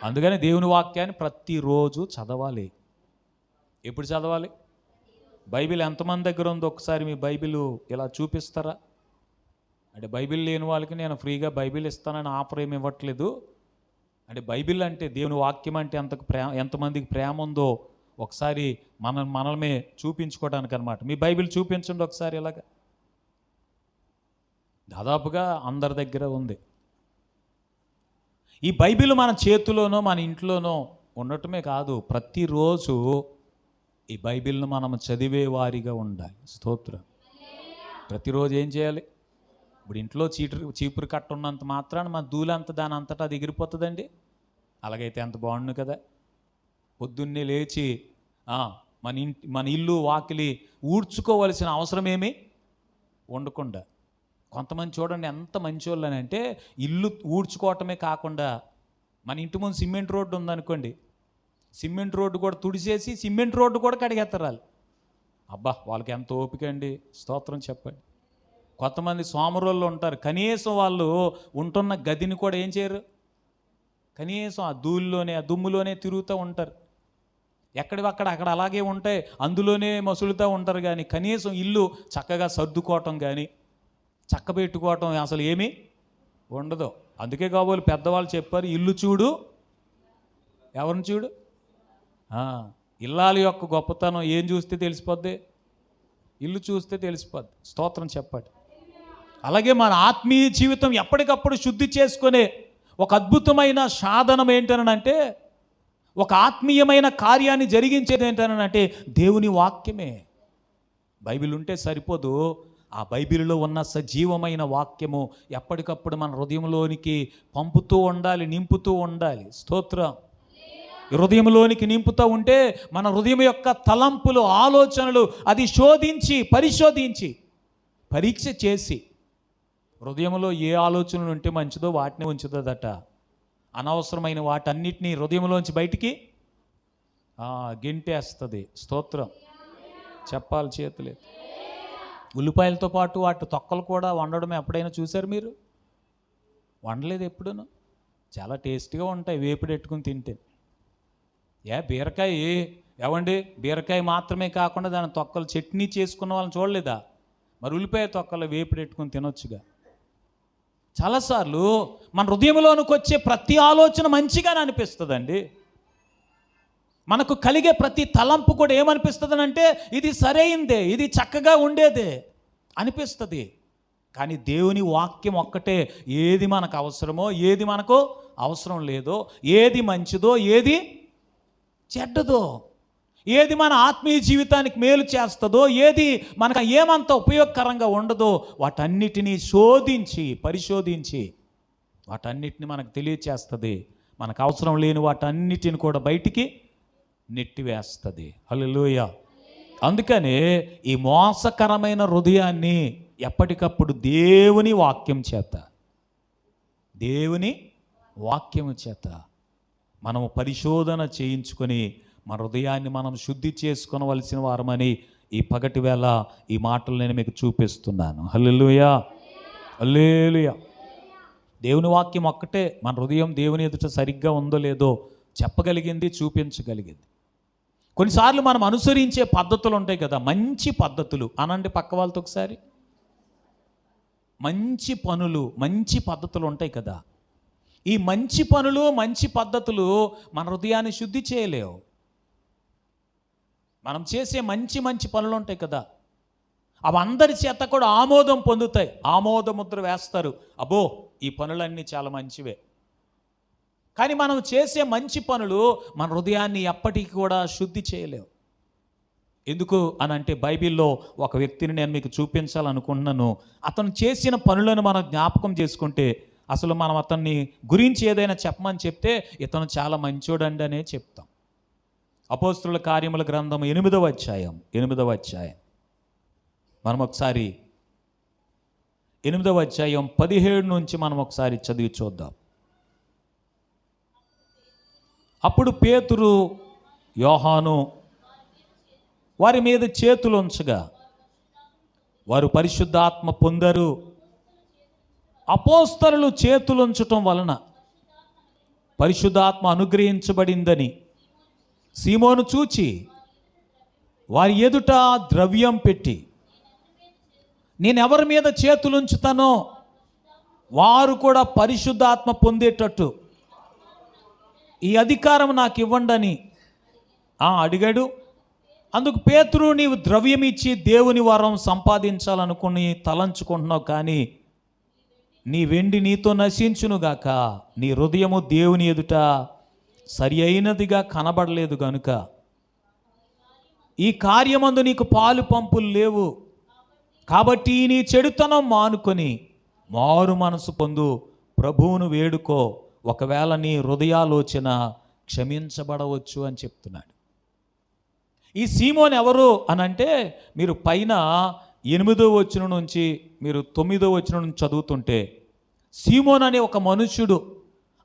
అందుకని దేవుని వాక్యాన్ని ప్రతిరోజు చదవాలి. ఎప్పుడు చదవాలి? బైబిల్ ఎంతమంది దగ్గర ఉందో ఒకసారి మీ బైబిల్ ఇలా చూపిస్తారా? అంటే బైబిల్ లేని వాళ్ళకి నేను ఫ్రీగా బైబిల్ ఇస్తానని ఆఫర్ ఏమి ఇవ్వట్లేదు. అంటే బైబిల్ అంటే దేవుని వాక్యం అంటే ఎంతమందికి ప్రేమ ఉందో ఒకసారి మనల్ని చూపించుకోవడానికి అనమాట. మీ బైబిల్ చూపించండి ఒకసారి. ఇలాగా దాదాపుగా అందరి దగ్గర ఉంది. ఈ బైబిల్ మన చేతిలోనో మన ఇంట్లోనో ఉండటమే కాదు, ప్రతిరోజు ఈ బైబిల్ను మనం చదివే వారిగా ఉండాలి. స్తోత్రం. ప్రతిరోజు ఏం చేయాలి? ఇప్పుడు ఇంట్లో చీపురు కట్ట ఉన్నంత మాత్రాన మన ధూళంతా దాని అంతటా అది ఎగిరిపోతుందండి. అలాగైతే ఎంత బాగుండు కదా. పొద్దున్నే లేచి మన ఇల్లు వాకిలి ఊడ్చుకోవలసిన అవసరం ఏమీ ఉండకుండా, కొంతమంది చూడండి ఎంత మంచోళ్ళు అని అంటే ఇల్లు ఊడ్చుకోవటమే కాకుండా మన ఇంటి ముందు సిమెంట్ రోడ్డు ఉందనుకోండి, సిమెంట్ రోడ్డు కూడా తుడిసేసి సిమెంట్ రోడ్డు కూడా కడిగేస్తారు. అబ్బా, వాళ్ళకి ఎంత ఓపిక అండి. స్తోత్రం చెప్పండి. కొంతమంది సోమరోళ్ళు ఉంటారు, కనీసం వాళ్ళు ఉంటున్న గదిని కూడా ఏం చేయరు, కనీసం ఆ ధూళిలోనే ఆ దుమ్ములోనే తిరుగుతూ ఉంటారు. అక్కడ అలాగే ఉంటాయి, అందులోనే మసులుతూ ఉంటారు. కానీ కనీసం ఇల్లు చక్కగా సర్దుకోవటం కానీ చక్కబెట్టుకోవటం అసలు ఏమీ ఉండదు. అందుకే కాబోలు పెద్దవాళ్ళు చెప్పారు, ఇల్లు చూడు ఎవరిని చూడు. ఇల్లాలి యొక్క గొప్పతనం ఏం చూస్తే తెలిసిపోద్ది? ఇల్లు చూస్తే తెలిసిపోద్ది. స్తోత్రం చెప్పండి. అలాగే మన ఆత్మీయ జీవితం ఎప్పటికప్పుడు శుద్ధి చేసుకునే ఒక అద్భుతమైన సాధనం ఏంటనంటే, ఒక ఆత్మీయమైన కార్యాన్ని జరిగించేది ఏంటనంటే దేవుని వాక్యమే. బైబిల్ ఉంటే సరిపోదు, ఆ బైబిల్లో ఉన్న సజీవమైన వాక్యము ఎప్పటికప్పుడు మన హృదయంలోనికి పంపుతూ ఉండాలి, నింపుతూ ఉండాలి. స్తోత్రం. హృదయంలోనికి నింపుతూ ఉంటే మన హృదయం యొక్క తలంపులు, ఆలోచనలు అది శోధించి పరిశోధించి పరీక్ష చేసి హృదయంలో ఏ ఆలోచనలు ఉంటే మంచిదో వాటిని ఉంచుతుందట. అనవసరమైన వాటన్నిటినీ హృదయంలోంచి బయటికి గెంటేస్తుంది. స్తోత్రం చెప్పాలి. చేతులేదు. ఉల్లిపాయలతో పాటు వాటి తొక్కలు కూడా వండడం ఎప్పుడైనా చూశారు మీరు? వండలేదు ఎప్పుడూను. చాలా టేస్టీగా ఉంటాయి వేపుడెట్టుకుని తింటే. బీరకాయ ఏవండి, బీరకాయ మాత్రమే కాకుండా దాని తొక్కలు చట్నీ చేసుకున్న వాళ్ళని చూడలేదా? మరి ఉల్లిపాయ తొక్కలు వేపుడెట్టుకుని తినొచ్చుగా. చాలాసార్లు మన హృదయంలోనికి వచ్చే ప్రతి ఆలోచన మంచిగానే అనిపిస్తుందండి. మనకు కలిగే ప్రతి తలంపు కూడా ఏమనిపిస్తుంది అంటే ఇది సరైందే, ఇది చక్కగా ఉండేదే అనిపిస్తుంది. కానీ దేవుని వాక్యం ఒక్కటే ఏది మనకు అవసరమో, ఏది మనకు అవసరం లేదో, ఏది మంచిదో, ఏది చెడ్డదో, ఏది మన ఆత్మీయ జీవితానికి మేలు చేస్తుందో, ఏది మనకు ఏమంత ఉపయోగకరంగా ఉండదో వాటన్నిటినీ శోధించి పరిశోధించి వాటన్నిటిని మనకు తెలియచేస్తుంది. మనకు అవసరం లేని వాటన్నిటిని కూడా బయటికి నెట్టివేస్తుంది. హల్లెలూయా. అందుకనే ఈ మోసకరమైన హృదయాన్ని ఎప్పటికప్పుడు దేవుని వాక్యము చేత మనము పరిశోధన చేయించుకొని మన హృదయాన్ని మనం శుద్ధి చేసుకొనవలసిన వారమని ఈ పగటి వేళ ఈ మాటలు నేను మీకు చూపిస్తున్నాను. హల్లెలూయా, హల్లెలూయా. దేవుని వాక్యం ఒక్కటే మన హృదయం దేవుని ఎదుట సరిగ్గా ఉందో లేదో చెప్పగలిగింది, చూపించగలిగింది. కొన్నిసార్లు మనం అనుసరించే పద్ధతులు ఉంటాయి కదా, మంచి పద్ధతులు అనండి పక్క వాళ్ళతో ఒకసారి. మంచి పనులు, మంచి పద్ధతులు ఉంటాయి కదా. ఈ మంచి పనులు, మంచి పద్ధతులు మన హృదయాన్ని శుద్ధి చేయలేవు. మనం చేసే మంచి మంచి పనులు ఉంటాయి కదా, అవి అందరి చేత కూడా ఆమోదం పొందుతాయి. ఆమోద ముద్ర వేస్తారు, అబ్బో ఈ పనులన్నీ చాలా మంచివే. కానీ మనం చేసే మంచి పనులు మన హృదయాన్ని ఎప్పటికీ కూడా శుద్ధి చేయలేవు. ఎందుకు అని అంటే బైబిల్లో ఒక వ్యక్తిని నేను మీకు చూపించాలనుకుంటున్నాను. అతను చేసిన పనులను మనం జ్ఞాపకం చేసుకుంటే అసలు మనం అతన్ని గురించి ఏదైనా చెప్పమని చెప్తే ఇతను చాలా మంచోడండి అనే చెప్తాం. అపోస్తలుల కార్యముల గ్రంథం 8వ అధ్యాయం మనం ఒకసారి 8వ అధ్యాయం 17 నుంచి మనం ఒకసారి చదివి చూద్దాం. అప్పుడు పేతురు, యోహాను వారి మీద చేతులు ఉంచగా వారు పరిశుద్ధాత్మ పొందారు. అపోస్తలులు చేతులుంచటం వలన పరిశుద్ధాత్మ అనుగ్రహించబడిందని సీమోను చూచి వారి ఎదుట ద్రవ్యం పెట్టి, నేను ఎవరి మీద చేతులుంచుతానో వారు కూడా పరిశుద్ధాత్మ పొందేటట్టు ఈ అధికారం నాకు ఇవ్వండి అని అడిగాడు. అందుకు పేతురు, నీవు ద్రవ్యం ఇచ్చి దేవుని వరం సంపాదించాలనుకుని తలంచుకుంటున్నావు, కానీ నీ వెండి నీతో నశించునుగాక, నీ హృదయము దేవుని ఎదుట సరి అయినదిగా కనబడలేదు గనుక ఈ కార్యమందు నీకు పాలు పంపులు లేవు. కాబట్టి నీ చెడుతనం మానుకొని మారు మనసు పొందు, ప్రభువును వేడుకో, ఒకవేళ నీ హృదయాలోచన క్షమించబడవచ్చు అని చెప్తున్నాడు. ఈ సీమోన్ ఎవరు అనంటే, మీరు పైన 8వ వచనం నుంచి మీరు 9వ వచనం నుంచి చదువుతుంటే, సీమోన్ అనే ఒక మనుష్యుడు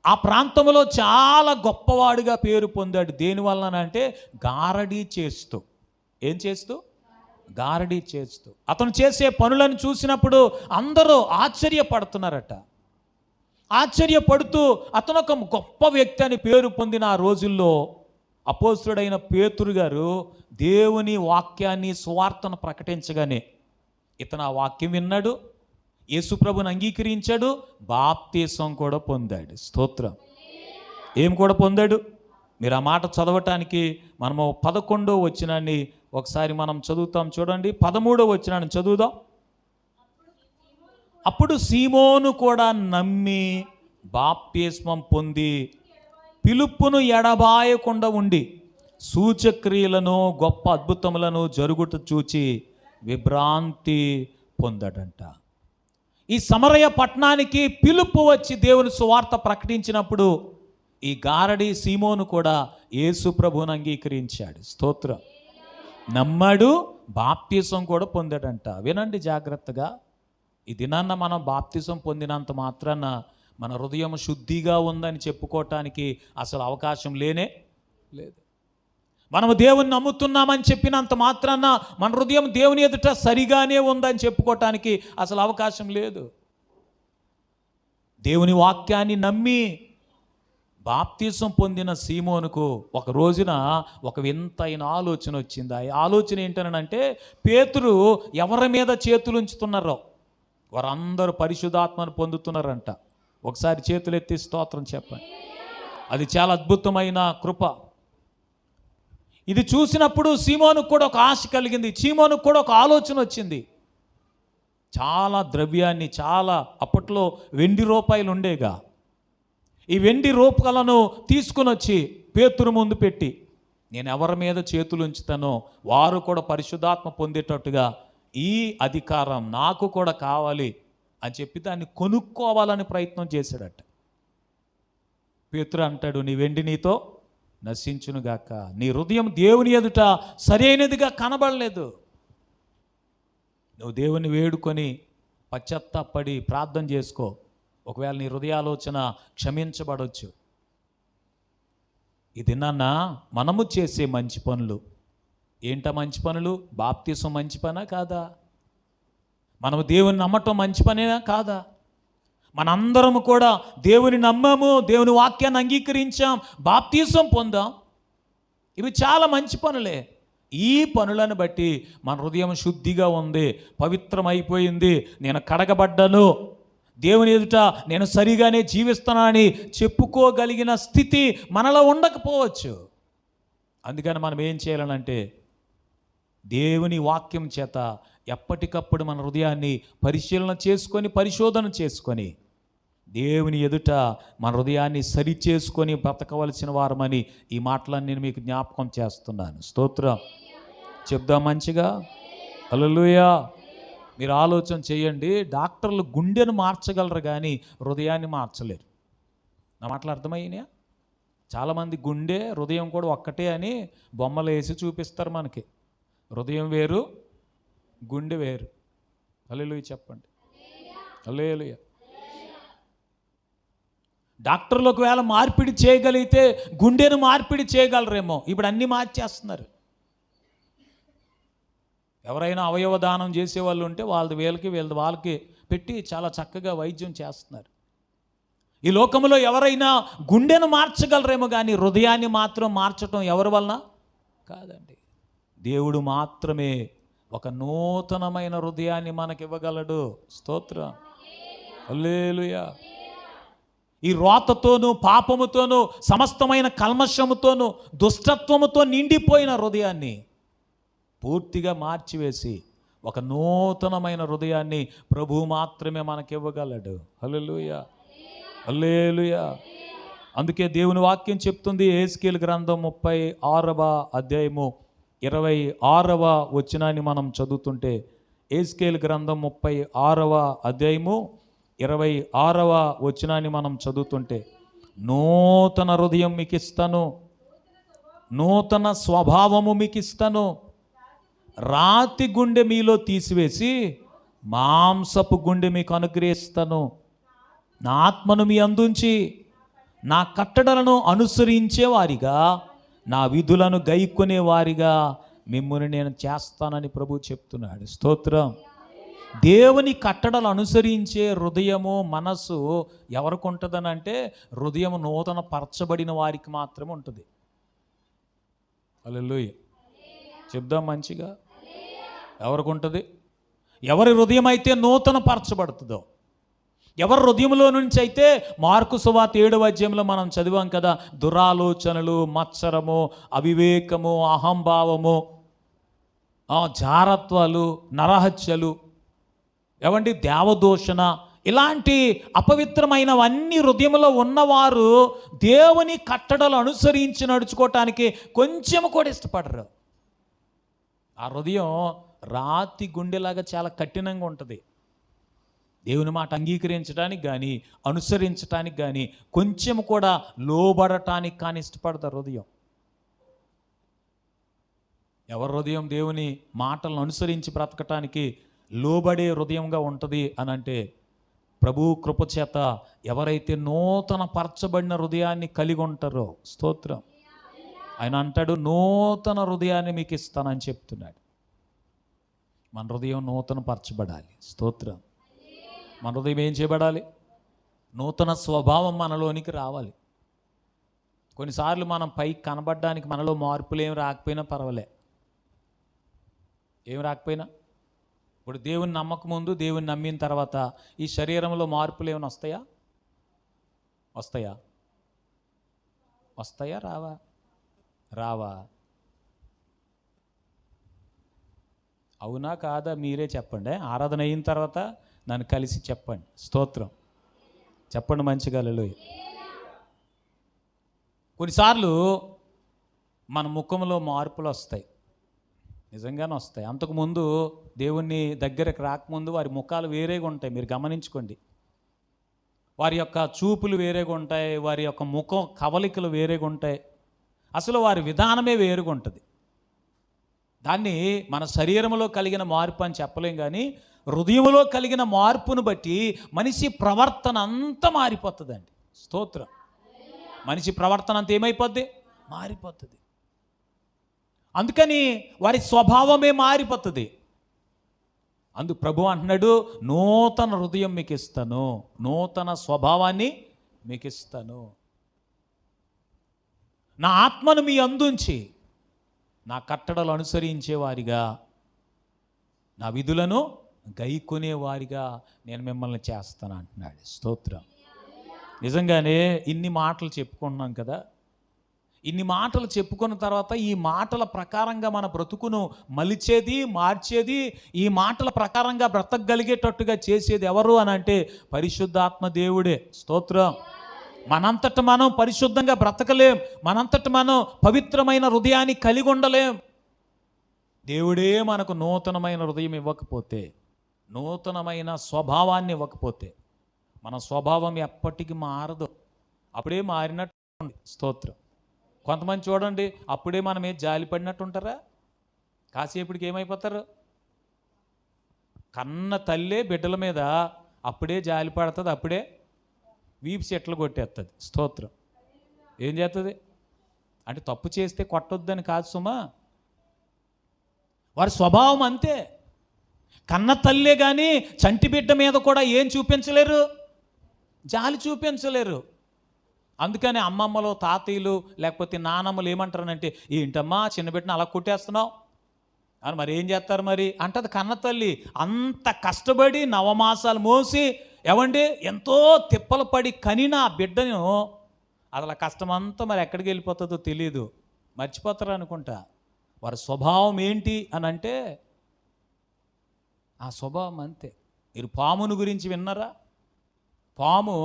ఆ ప్రాంతంలో చాలా గొప్పవాడిగా పేరు పొందాడు. దేనివల్ల అంటే గారడీ చేస్తూ. ఏం చేస్తూ? గారడీ చేస్తూ. అతను చేసే పనులను చూసినప్పుడు అందరూ ఆశ్చర్యపడుతున్నారట. ఆశ్చర్యపడుతూ అతను ఒక గొప్ప వ్యక్తి అని పేరు పొందిన ఆ రోజుల్లో అపోస్తలుడైన పేతురు గారు దేవుని వాక్యాన్ని, సువార్తను ప్రకటించగానే ఇతను ఆ వాక్యం విన్నాడు, యేసుప్రభుని అంగీకరించాడు, బాప్తీసం కూడా పొందాడు. స్తోత్రం. ఏం కూడా పొందాడు? మీరు ఆ మాట చదవటానికి మనము 11వ వచనాన్ని ఒకసారి మనం చదువుతాం చూడండి. 13వ వచనాన్ని చదువుదాం. అప్పుడు సీమోను కూడా నమ్మి బాప్తిస్మం పొంది పిలుపును ఎడబాయకుండా ఉండి సూచక్రియలను గొప్ప అద్భుతములను జరుగుట చూచి విభ్రాంతి పొందాడంట. ఈ సమరయ పట్టణానికి పిలుపు వచ్చి దేవుని సువార్త ప్రకటించినప్పుడు ఈ గారడి సీమోను కూడా యేసు ప్రభువును అంగీకరించాడు. స్తోత్రం. నమ్మాడు, బాప్తిసం కూడా పొందాడంట. వినండి జాగ్రత్తగా. ఈ దినాన్న మనం బాప్తిసం పొందినంత మాత్రాన మన హృదయం శుద్ధిగా ఉందని చెప్పుకోవటానికి అసలు అవకాశం లేనే లేదు. మనము దేవుని నమ్ముతున్నామని చెప్పినంత మాత్రాన మన హృదయం దేవుని ఎదుట సరిగానే ఉందని చెప్పుకోవటానికి అసలు అవకాశం లేదు. దేవుని వాక్యాన్ని నమ్మి బాప్తిసం పొందిన సీమోనుకు ఒక రోజున ఒక వింతైన ఆలోచన వచ్చింది. ఆ ఆలోచన ఏంటనంటే, పేతురు ఎవరి మీద చేతులు ఉంచుతున్నారో వారందరూ పరిశుద్ధాత్మను పొందుతున్నారంట. ఒకసారి చేతులు ఎత్తి స్తోత్రం చెప్పండి. అది చాలా అద్భుతమైన కృప. ఇది చూసినప్పుడు సీమోనుకు కూడా ఒక ఆశ కలిగింది. సీమోనుకు కూడా ఒక ఆలోచన వచ్చింది. చాలా ద్రవ్యాన్ని, చాలా అప్పట్లో వెండి రూపాయలు ఉండేగా, ఈ వెండి రూపాయలను తీసుకుని వచ్చి పేతురు ముందు పెట్టి, నేను ఎవరి మీద చేతులు ఉంచుతానో వారు కూడా పరిశుద్ధాత్మ పొందేటట్టుగా ఈ అధికారం నాకు కూడా కావాలి అని చెప్పి దాన్ని కొనుక్కోవాలని ప్రయత్నం చేశాడట. పేతురు అంటాడు, నీ వెండి నీతో నశించునుగాక. నీ హృదయం దేవుని ఎదుట సరైనదిగా కనబడలేదు. నువ్వు దేవుని వేడుకొని పశ్చాత్తాపడి ప్రార్థన చేసుకో. ఒకవేళ నీ హృదయాలోచన క్షమించబడవచ్చు. ఇది నాన్న మనము చేసే మంచి పనులు ఏంటా? మంచి పనులు బాప్తీసం మంచి పనా కాదా? మనము దేవుని నమ్మటం మంచి పనేనా కాదా? మనందరము కూడా దేవుని నమ్మాము, దేవుని వాక్యాన్ని అంగీకరించాం, బాప్తీసం పొందాం. ఇవి చాలా మంచి పనులే. ఈ పనులను బట్టి మన హృదయం శుద్ధిగా ఉంది, పవిత్రమైపోయింది, నేను కడగబడ్డాను, దేవుని ఎదుట నేను సరిగానే జీవిస్తున్నానని చెప్పుకోగలిగిన స్థితి మనలో ఉండకపోవచ్చు. అందుకని మనం ఏం చేయాలనంటే దేవుని వాక్యం చేత ఎప్పటికప్పుడు మన హృదయాన్ని పరిశోధన చేసుకొని దేవుని ఎదుట మన హృదయాన్ని సరి చేసుకొని బ్రతకవలసిన వారమని ఈ మాటలను నేను మీకు జ్ఞాపకం చేస్తున్నాను. స్తోత్రం చెప్దాం మంచిగా. హల్లెలూయా. మీరు ఆలోచన చేయండి, డాక్టర్లు గుండెను మార్చగలరు కానీ హృదయాన్ని మార్చలేరు. నా మాటలు అర్థమయ్యినాయా? చాలామంది గుండె హృదయం కూడా ఒక్కటే అని బొమ్మలు వేసి చూపిస్తారు మనకి. హృదయం వేరు, గుండె వేరు. హల్లెలూయా చెప్పండి. హల్లెలూయా. డాక్టర్లు ఒకవేళ మార్పిడి చేయగలిగితే గుండెను మార్పిడి చేయగలరేమో. ఇప్పుడు అన్నీ మార్చేస్తున్నారు. ఎవరైనా అవయవ దానం చేసేవాళ్ళు ఉంటే వాళ్ళకి పెట్టి చాలా చక్కగా వైద్యం చేస్తున్నారు. ఈ లోకంలో ఎవరైనా గుండెను మార్చగలరేమో కానీ హృదయాన్ని మాత్రం మార్చడం ఎవరి వలన కాదండి. దేవుడు మాత్రమే ఒక నూతనమైన హృదయాన్ని మనకి ఇవ్వగలడు. స్తోత్రం. హల్లెలూయా. ఈ రోతతోనూ పాపముతోనూ సమస్తమైన కల్మషముతోనూ దుష్టత్వముతో నిండిపోయిన హృదయాన్ని పూర్తిగా మార్చివేసి ఒక నూతనమైన హృదయాన్ని ప్రభువు మాత్రమే మనకివ్వగలడు. హల్లెలూయా. హల్లెలూయా. అందుకే దేవుని వాక్యం చెప్తుంది, యెహెజ్కేలు గ్రంథం 36వ అధ్యాయము 26వ వచనాన్ని మనం చదువుతుంటే, యెహెజ్కేలు గ్రంథం 36వ అధ్యాయము 26వ వచనాన్ని మనం చదువుతుంటే, నూతన హృదయం మీకు ఇస్తాను, నూతన స్వభావము మీకు ఇస్తాను, రాతి గుండె మీలో తీసివేసి మాంసపు గుండె మీకు అనుగ్రహిస్తాను, నా ఆత్మను మీ అందుంచి నా కట్టడలను అనుసరించే వారిగా, నా విధులను గైకొనే వారిగా మిమ్మల్ని నేను చేస్తానని ప్రభు చెప్తున్నాడు. స్తోత్రం. దేవుని కట్టడలు అనుసరించే హృదయము మనసు ఎవరికి ఉంటుందని అంటే, హృదయం నూతన పరచబడిన వారికి మాత్రమే ఉంటుంది. హల్లెలూయా చెప్దాం మంచిగా. ఎవరికి ఉంటుంది? ఎవరి హృదయం అయితే నూతన పరచబడుతుందో, ఎవరి హృదయంలో నుంచి అయితే మార్కు సువార్త 7వ అధ్యాయంలో మనం చదివాం కదా, దురాలోచనలు, మత్సరము, అవివేకము, అహంభావము, జారత్వాలు, నరహత్యలు, ఏమండి దేవదూషణ, ఇలాంటి అపవిత్రమైనవన్నీ హృదయంలో ఉన్నవారు దేవుని కట్టడలు అనుసరించి నడుచుకోవటానికి కొంచెం కూడా ఇష్టపడరు. ఆ హృదయం రాతి గుండెలాగా చాలా కఠినంగా ఉంటుంది. దేవుని మాట అంగీకరించడానికి కానీ అనుసరించడానికి కానీ కొంచెం కూడా లోబడటానికి కానీ ఇష్టపడతారు హృదయం. ఎవరి హృదయం దేవుని మాటలను అనుసరించి బ్రతకటానికి లోబడే హృదయంగా ఉంటుంది అని అంటే, ప్రభు కృపచేత ఎవరైతే నూతన పరచబడిన హృదయాన్ని కలిగి ఉంటారో, స్తోత్రం, ఆయన అంటాడు నూతన హృదయాన్ని మీకు ఇస్తానని చెప్తున్నాడు. మన హృదయం నూతన పరచబడాలి. స్తోత్రం. మన హృదయం ఏం చేయబడాలి? నూతన స్వభావం మనలోనికి రావాలి. కొన్నిసార్లు మనం పైకి కనబడడానికి మనలో మార్పులు ఏం రాకపోయినా పర్వాలే. ఏం రాకపోయినా, ఇప్పుడు దేవుని నమ్మక ముందు, దేవుని నమ్మిన తర్వాత ఈ శరీరంలో మార్పులు ఏమైనా వస్తాయా? వస్తాయా రావా? అవునా కాదా మీరే చెప్పండి. ఆరాధన అయిన తర్వాత నన్ను కలిసి చెప్పండి. స్తోత్రం చెప్పండి మంచిగా. హల్లెలూయా. కొన్నిసార్లు మన ముఖంలో మార్పులు వస్తాయి, నిజంగానే వస్తాయి. అంతకుముందు దేవుని దగ్గరకు రాకముందు వారి ముఖాలు వేరేగా ఉంటాయి. మీరు గమనించుకోండి. వారి యొక్క చూపులు వేరేగా ఉంటాయి, వారి యొక్క ముఖం కవలికలు వేరేగా ఉంటాయి, అసలు వారి విధానమే వేరుగా ఉంటుంది. దాన్ని మన శరీరంలో కలిగిన మార్పు అని చెప్పలేం, కానీ హృదయంలో కలిగిన మార్పును బట్టి మనిషి ప్రవర్తన అంతా మారిపోతుందండి. స్తోత్రం. మనిషి ప్రవర్తన అంతా ఏమైపోద్ది? మారిపోతుంది. అందుకని వారి స్వభావమే మారిపోతుంది. అందుకు ప్రభు అంటున్నాడు, నూతన హృదయం మీకు ఇస్తాను, నూతన స్వభావాన్ని మీకు ఇస్తాను, నా ఆత్మను మీ అందుంచి నా కట్టడలు అనుసరించేవారిగా, నా విధులను గైకొనేవారిగా నేను మిమ్మల్ని చేస్తాను అంటున్నాడు. స్తోత్రం. నిజంగానే ఇన్ని మాటలు చెప్పుకుంటున్నాం కదా, ఇన్ని మాటలు చెప్పుకున్న తర్వాత ఈ మాటల ప్రకారంగా మన బ్రతుకును మలిచేది, మార్చేది, ఈ మాటల ప్రకారంగా బ్రతకగలిగేటట్టుగా చేసేది ఎవరు అని అంటే పరిశుద్ధాత్మ దేవుడే. స్తోత్రం. మనంతట మనం పరిశుద్ధంగా బ్రతకలేం, మనంతట మనం పవిత్రమైన హృదయాన్ని కలిగి ఉండలేం. దేవుడే మనకు నూతనమైన హృదయం ఇవ్వకపోతే, నూతనమైన స్వభావాన్ని ఇవ్వకపోతే మన స్వభావం ఎప్పటికీ మారదు. అప్పుడే మారినట్టు. స్తోత్రం. కొంతమంది చూడండి, అప్పుడే మనం జాలి పడినట్టు ఉంటారా, కాసేపటికి ఏమైపోతారు? కన్న తల్లే బిడ్డల మీద అప్పుడే జాలి పడుతుంది, అప్పుడే వీపు చెట్లు కొట్టేస్తుంది. స్తోత్రం. ఏం చేస్తుంది అంటే తప్పు చేస్తే కొట్టొద్దని కాదు సుమా, వారి స్వభావం అంతే. కన్న తల్లే కానీ చంటి బిడ్డ మీద కూడా ఏం చూపించలేరు? జాలి చూపించలేరు. అందుకని అమ్మమ్మలు, తాతయ్యలు, లేకపోతే నానమ్మలు ఏమంటారనంటే, ఏంటమ్మా చిన్న బిడ్డను అలా కొట్టేస్తున్నావు అని. మరి ఏం చేస్తారు మరి అంటది కన్న తల్లి. అంత కష్టపడి నవమాసాలు మోసి ఏమండి ఎంతో తిప్పలు పడి కనిన ఆ బిడ్డను అసలు కష్టమంతా మరి ఎక్కడికి వెళ్ళిపోతుందో తెలియదు, మర్చిపోతారు అనుకుంటా. వారి స్వభావం ఏంటి అని అంటే ఆ స్వభావం అంతే. మీరు పామును గురించి విన్నారా? పాము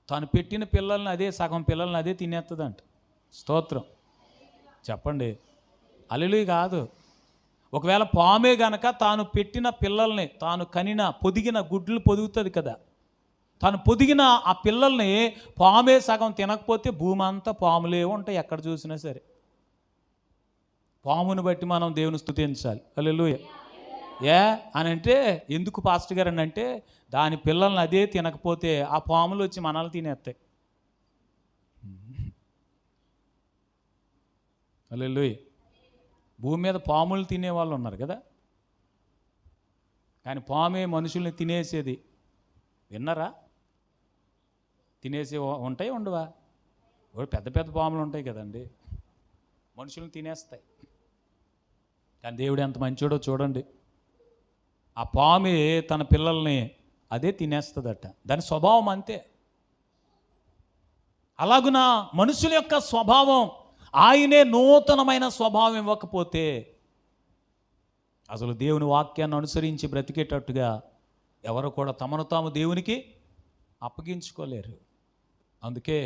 తను పెట్టిన పిల్లల్ని అదే, సగం పిల్లల్ని అదే తినేస్తుందంట. స్తోత్రం. చెప్పండి. అల్లులు కాదు. ఒకవేళ పామే గనక తాను పెట్టిన పిల్లల్ని, తాను కనిన పొదిగిన గుడ్లు పొదుగుతుంది కదా, తాను పొదిగిన ఆ పిల్లల్ని పామే సగం తినకపోతే భూమి అంతా పాములే ఉంటాయి ఎక్కడ చూసినా సరే. పాముని బట్టి మనం దేవుని స్తుతించాలి. హల్లెలూయా. ఏ అని అంటే ఎందుకు పాస్టర్ గారు అని అంటే, దాని పిల్లల్ని అదే తినకపోతే ఆ పాములు వచ్చి మనల్ని తినేస్తాయి. హల్లెలూయా. భూమి మీద పాములు తినేవాళ్ళు ఉన్నారు కదా, కానీ పామే మనుషుల్ని తినేసేది. విన్నారా? తినేసే ఉంటాయి ఉండవా? పెద్ద పెద్ద పాములు ఉంటాయి కదండి, మనుషుల్ని తినేస్తాయి. కానీ దేవుడు ఎంత మంచోడో చూడండి. ఆ పామే తన పిల్లల్ని అదే తినేస్తుందట. దాని స్వభావం అంతే. అలాగున మనుషుల యొక్క స్వభావం, ఆయనే నూతనమైన స్వభావం ఇవ్వకపోతే అసలు దేవుని వాక్యాన్ని అనుసరించి బ్రతికేటట్టుగా ఎవరు కూడా తమను తాము దేవునికి అప్పగించుకోలేరు. అందుకే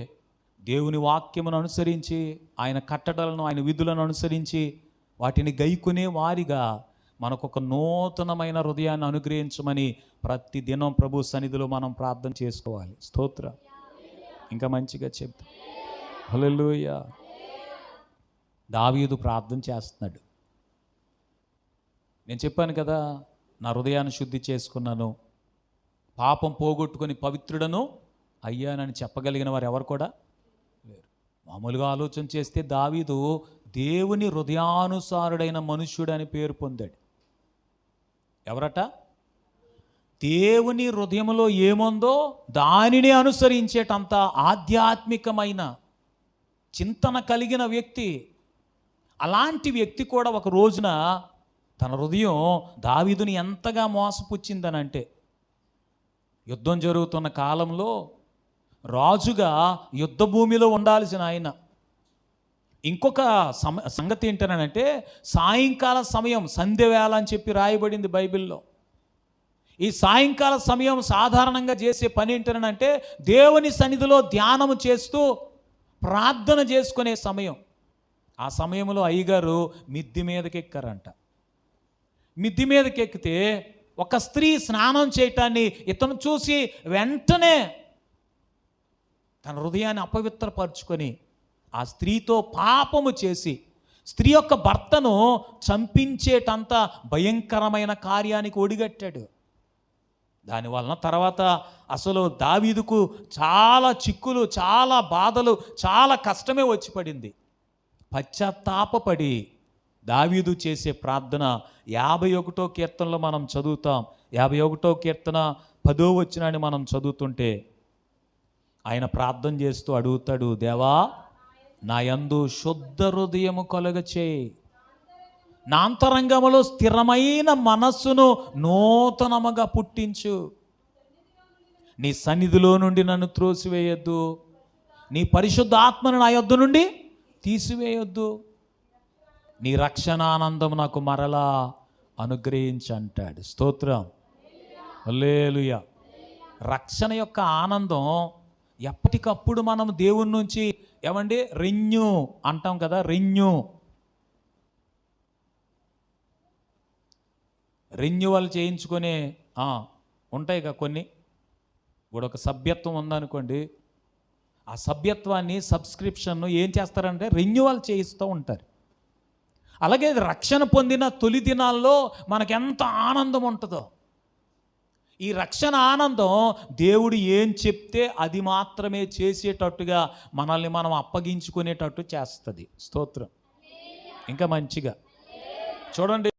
దేవుని వాక్యమును అనుసరించి, ఆయన కట్టడలను, ఆయన విధులను అనుసరించి వాటిని గైకొనే వారిగా మనకొక నూతనమైన హృదయాన్ని అనుగ్రహించమని ప్రతి దినం ప్రభు సన్నిధిలో మనం ప్రార్థన చేసుకోవాలి. స్తోత్రం. ఇంకా మంచిగా చెప్తా. హల్లెలూయా. దావీదు ప్రార్థన చేస్తున్నాడు. నేను చెప్పాను కదా, నా హృదయాన్ని శుద్ధి చేసుకున్నాను, పాపం పోగొట్టుకొని పవిత్రుడను అయ్యానని చెప్పగలిగిన వారు ఎవరు కూడా లేరు. మామూలుగా ఆలోచన చేస్తే దావీదు దేవుని హృదయానుసారుడైన మనుష్యుడు అని పేరు పొందాడు. ఎవరట? దేవుని హృదయంలో ఏముందో దానిని అనుసరించేటంత ఆధ్యాత్మికమైన చింతన కలిగిన వ్యక్తి. అలాంటి వ్యక్తి కూడా ఒక రోజున తన హృదయం దావీదుని ఎంతగా మోసపుచ్చిందనంటే, యుద్ధం జరుగుతున్న కాలంలో రాజుగా యుద్ధ భూమిలో ఉండాల్సిన ఆయన ఇంకొక సంగతి ఏంటనంటే, సాయంకాల సమయం సంధ్యవేళ అని చెప్పి రాయబడింది బైబిల్లో. ఈ సాయంకాల సమయం సాధారణంగా చేసే పని ఏంటనంటే, దేవుని సన్నిధిలో ధ్యానము చేస్తూ ప్రార్థన చేసుకునే సమయం. ఆ సమయంలో అయ్యగారు మిద్ది మీదకి ఎక్కారంట. మిద్ది మీదకి ఎక్కితే ఒక స్త్రీ స్నానం చేయటాన్ని ఇతను చూసి వెంటనే తన హృదయాన్ని అపవిత్రపరుచుకొని ఆ స్త్రీతో పాపము చేసి స్త్రీ యొక్క భర్తను చంపించేటంత భయంకరమైన కార్యానికి ఒడిగట్టాడు. దానివలన తర్వాత అసలు దావీదుకు చాలా చిక్కులు, చాలా బాధలు, చాలా కష్టమే వచ్చి పడింది. పశ్చాత్తాపపడి దావీదు చేసే ప్రార్థన 51వ కీర్తనలో మనం చదువుతాం. 51వ కీర్తన 10వ వచనాన్ని మనం చదువుతుంటే ఆయన ప్రార్థన చేస్తూ అడుగుతాడు, దేవా నా యందు శుద్ధ హృదయము కలుగచేయి, నా అంతరంగములో స్థిరమైన మనస్సును నూతనముగా పుట్టించు, నీ సన్నిధిలో నుండి నన్ను త్రోసివేయొద్దు, నీ పరిశుద్ధ ఆత్మను నా యొద్ద నుండి తీసివేయొద్దు, నీ రక్షణానందం నాకు మరలా అనుగ్రహించు అంటాడు. స్తోత్రం, హల్లెలూయా. రక్షణ యొక్క ఆనందం ఎప్పటికప్పుడు మనం దేవుని నుంచి ఏమండి రెన్యూ అంటాం కదా, రెన్యువల్ చేయించుకునే ఉంటాయి కదా కొన్ని. ఇప్పుడు ఒక సభ్యత్వం ఉందనుకోండి, ఆ సభ్యత్వాన్ని సబ్స్క్రిప్షన్ను ఏం చేస్తారంటే రెన్యువల్ చేయిస్తూ ఉంటారు. అలాగే రక్షణ పొందిన తొలి దినాల్లో మనకెంత ఆనందం ఉంటుందో, ఈ రక్షణ ఆనందం దేవుడు ఏం చెప్తే అది మాత్రమే చేసేటట్టుగా మనల్ని మనం అప్పగించుకునేటట్టు చేస్తుంది. స్తోత్రం. ఇంకా మంచిగా చూడండి,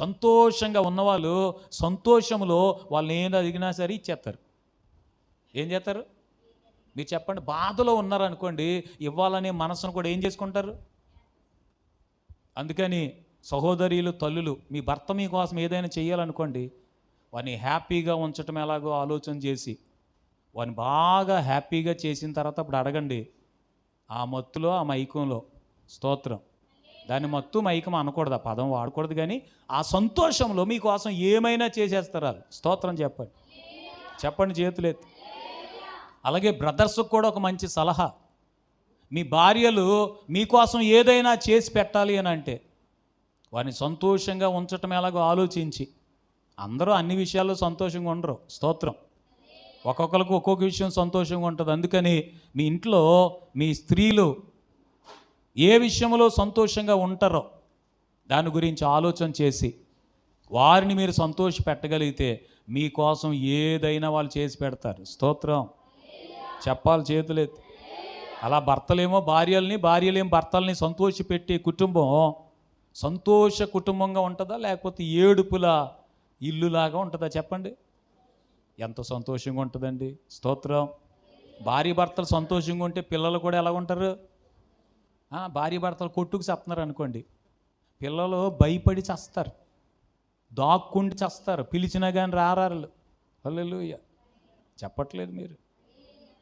సంతోషంగా ఉన్నవాళ్ళు సంతోషంలో వాళ్ళని ఏం అడిగినా సరే ఇచ్చేస్తారు. ఏం చేస్తారు మీరు చెప్పండి? బాధలో ఉన్నారనుకోండి, ఇవ్వాలనే మనసును కూడా ఏం చేసుకుంటారు. అందుకని సహోదరీలు, తల్లులు, మీ భర్త మీకోసం ఏదైనా చేయాలనుకోండి, వాడిని హ్యాపీగా ఉంచటం ఎలాగో ఆలోచన చేసి వాడిని బాగా హ్యాపీగా చేసిన తర్వాత అప్పుడు అడగండి, ఆ మత్తులో, ఆ మైకంలో. స్తోత్రం. దాన్ని మత్తు మైకం అనకూడదు, ఆ పదం వాడకూడదు, కానీ ఆ సంతోషంలో మీకోసం ఏమైనా చేసేస్తారు. స్తోత్రం చెప్పండి, చెప్పండి చేతులెత్తి. అలాగే బ్రదర్స్కి కూడా ఒక మంచి సలహా, మీ భార్యలు మీకోసం ఏదైనా చేసి పెట్టాలి అని అంటే వారిని సంతోషంగా ఉంచటం ఎలాగో ఆలోచించి. అందరూ అన్ని విషయాల్లో సంతోషంగా ఉండరు. స్తోత్రం. ఒక్కొక్కరికి ఒక్కొక్క విషయం సంతోషంగా ఉంటుంది. అందుకని మీ ఇంట్లో మీ స్త్రీలు ఏ విషయంలో సంతోషంగా ఉంటారో దాని గురించి ఆలోచన చేసి వారిని మీరు సంతోష పెట్టగలిగితే మీకోసం ఏదైనా వాళ్ళు చేసి పెడతారు. స్తోత్రం చెప్పాలి చేతులెత్తి. అలా భర్తలేమో భార్యల్ని, భార్యలేమో భర్తల్ని సంతోషపెట్టే కుటుంబం సంతోష కుటుంబంగా ఉంటుందా, లేకపోతే ఏడుపుల ఇల్లులాగా ఉంటుందా చెప్పండి? ఎంత సంతోషంగా ఉంటుందండి. స్తోత్రం. భార్య భర్తలు సంతోషంగా ఉంటే పిల్లలు కూడా ఎలా ఉంటారు? భార్య భర్తలు కొట్టుకు చెప్తున్నారు అనుకోండి, పిల్లలు భయపడి చస్తారు, దాక్కుండి చస్తారు, పిలిచినా కానీ రారారు. హల్లెలూయా చెప్పట్లేదు మీరు.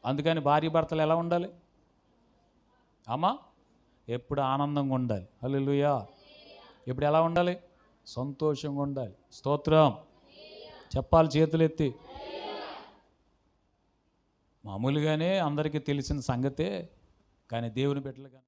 అందుకని భార్య భర్తలు ఎలా ఉండాలి అమ్మా? ఎప్పుడు ఆనందంగా ఉండాలి. హల్లెలూయా. ఎప్పుడు ఎలా ఉండాలి? సంతోషంగా ఉండాలి. స్తోత్రం చెప్పాలి చేతులెత్తి. మామూలుగానే అందరికీ తెలిసిన సంగతే, కానీ దేవుని బిడ్డలుగా